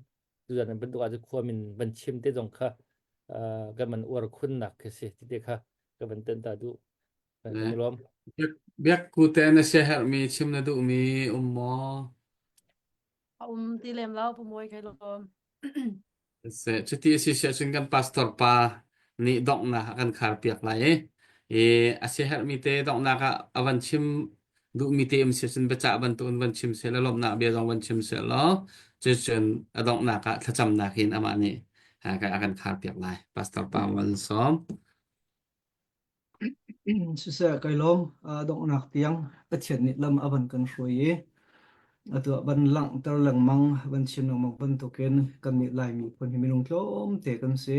ตุนนั้นเป็นตัวอาจจะความันบัญชีมเตะตรงค่ะกันมันอวรคุณนักสิที่เด็กค่ะกันเป็นเต้นตาดูกันไม่รวม Biak ku te na siya hermi chim na du mi mo. Ti lem lao pumoi kai lom. Se chuti si siya chun kan pastor pa ni dong na kan khar piak lai asya hermi te dong na ka avan chim du mi te im siya chun becha ban tu ban chim se la lom na bia dong ban chim se lo chun adong na ka thacham na kin ama ni ka akan khar piak lai pastor pa wal som Sisa kai lom dong nak tiang pathian ni lam avan kan hruai atu ban lang tar lang mang ban chim nang mang ban token kan ni lai mi pon hi minung tlom te kan se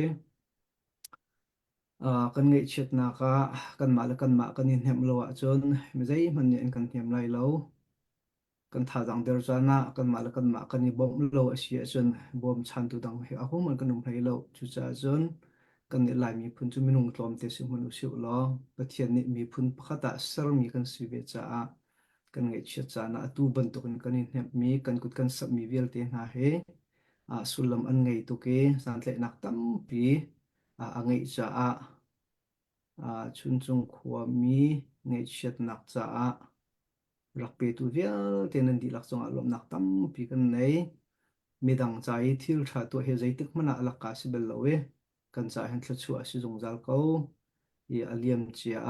kan ngei chet na ka kan ma la kan ma kan in hem lo a chon mi zai man ni kan hem lai lo kan tha dang der chana kan ma la kan ma kan ni bom lo a sia chon bom chan tu dang he a hom man kan um hai lo chu cha chon kan ni lai mi phun chu minung tlom te si manu siu lo pathian ni mi phun pakhata sar mi kan si ve cha kan ngei chet chana atu ban to kan in hem mi kan kut kan sap mi vel te na he sulam an ngei tu ke san tle nak tam pi ngei cha chun chung khua mi ngei chet nak cha rak pe tu vial ten an di lak chong alom nak tam pi kan nei midang chai thil tha to he zai tik mana alak ka si bel lowe kan cha hen thla chu a si jong zal ko i aliam chia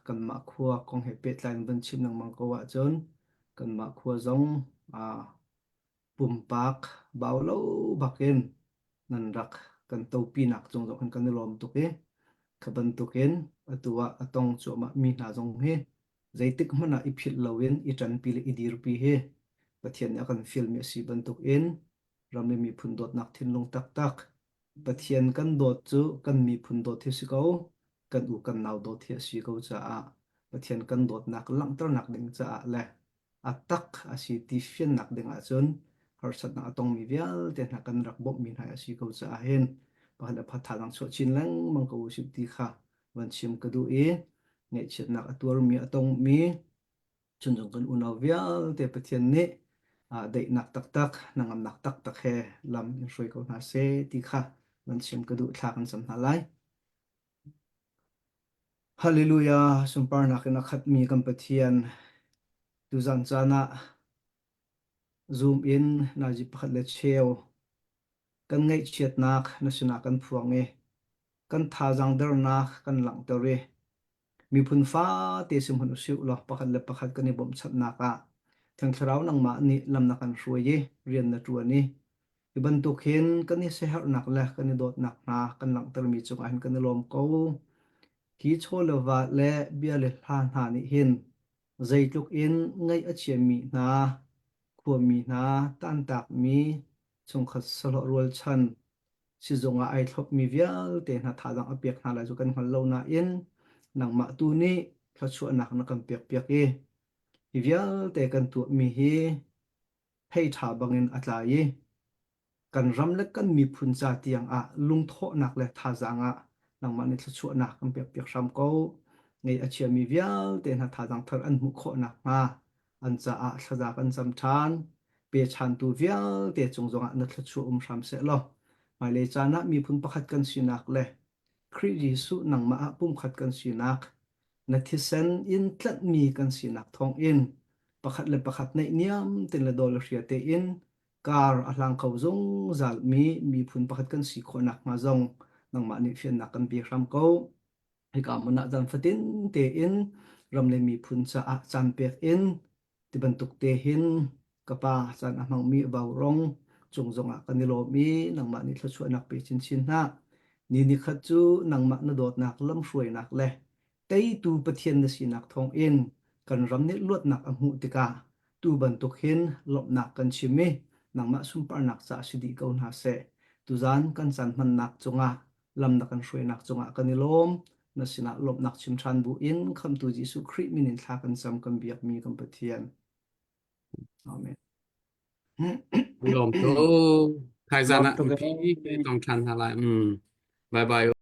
kan ma khua kong he pet line ban chim nang mang ko wa chon kan ma khua zong pum pak baw lo baken nan rak kan to pi nak chong jong kan lom tu ke khaban tu ken atua atong chu ma mi na jong he zaitik mana iphil lawin i tan pi le idir pi he pathian akan film si bantuk in ramle mi phundot nak thin long tak pathian kan dot chu kan mi phundot thi si ko kan u kan naw dot thi si ko cha pathian kan dot nak lang tar nak ding cha le atak asi ti fian nak ding a chun har sat na atong mi vial te na kan rak bop min ha si ko cha hen pahla phatha dang cho chin lang mang ko sip ti kha wan chim ka du e ngai chet nak atur mi atong mi chun jong kan unaw vial te pathian ni dei nak tak nangam nak tak he lam in roi ko na se ti kha wan chim ka du thla kan sam na lai hallelujah sumpar nak na khat mi kan pathian tu zan chana zoom in na ji pakhat le cheu kan ngai chiat nak na sina kan phuang e kan tha jang der nak kan lang ter e mi phun fa te sim hun siu lo pakhat le pakhat kan ni bom chat naka thang thrau nang ma ni lam na kan hruai e rian na tu ani iban tu khen kan ni se har nak la kan ni dot nak na kan lang ter mi chung an kan ni lom ko ki chole wa le bia le hlan ha ni hin zaitluk in ngai a chiam mi na khua mi na tan tak mi chung khat salo rol chan si zonga ai thlop mi vial te na tha dang apiak na la chu kan hol lo na in nang ma tu ni thla chu nak na kan piak piak e hi vial te kan tu mi hi hei tha bangin atlai e kan ram le kan mi phun cha tiang a lung tho nak le tha zanga nang ma ni thla chu nak kan piak piak ram ko ngei a chia mi vial te na tha dang thar an mu kho nak ma an cha a thla da kan cham than pe chan tu vial te chung zonga na thla chu ram se lo mai le chana mi phun pakhat kan sinak le khri jisu nang ma a pum khat kan sinak na thi sen in tlat mi kan sinak thong in pakhat le pakhat nei niam tin le dol hria te in kar a hlang khau zong zal mi phun pakhat kan si kho nak ma zong nang ma ni fian nak kan bi ram ko hi ka mona jan fatin te in ram le mi phun cha a chan pek in ti ban tuk te hin kapa chan a mang mi bau rong chung zonga kanilo mi nang ma ni thla chu nak pe chin chin na ni ni khat chu nang ma na dot nak lam hruai nak le tei tu pathian na si nak thong in kan ram ni luat nak a mu tika tu ban tuk hin lop nak kan chimi nang ma sum par nak cha sidi ko na se tu zan kan chan man nak chunga lam na kan hruai nak chunga kanilom na sina lop nak chim than bu in kham tu jisu khri minin thla kan cham kan biak mi kan pathian amen lom to khai lom zana to mi pi ke tong chan halai bye bye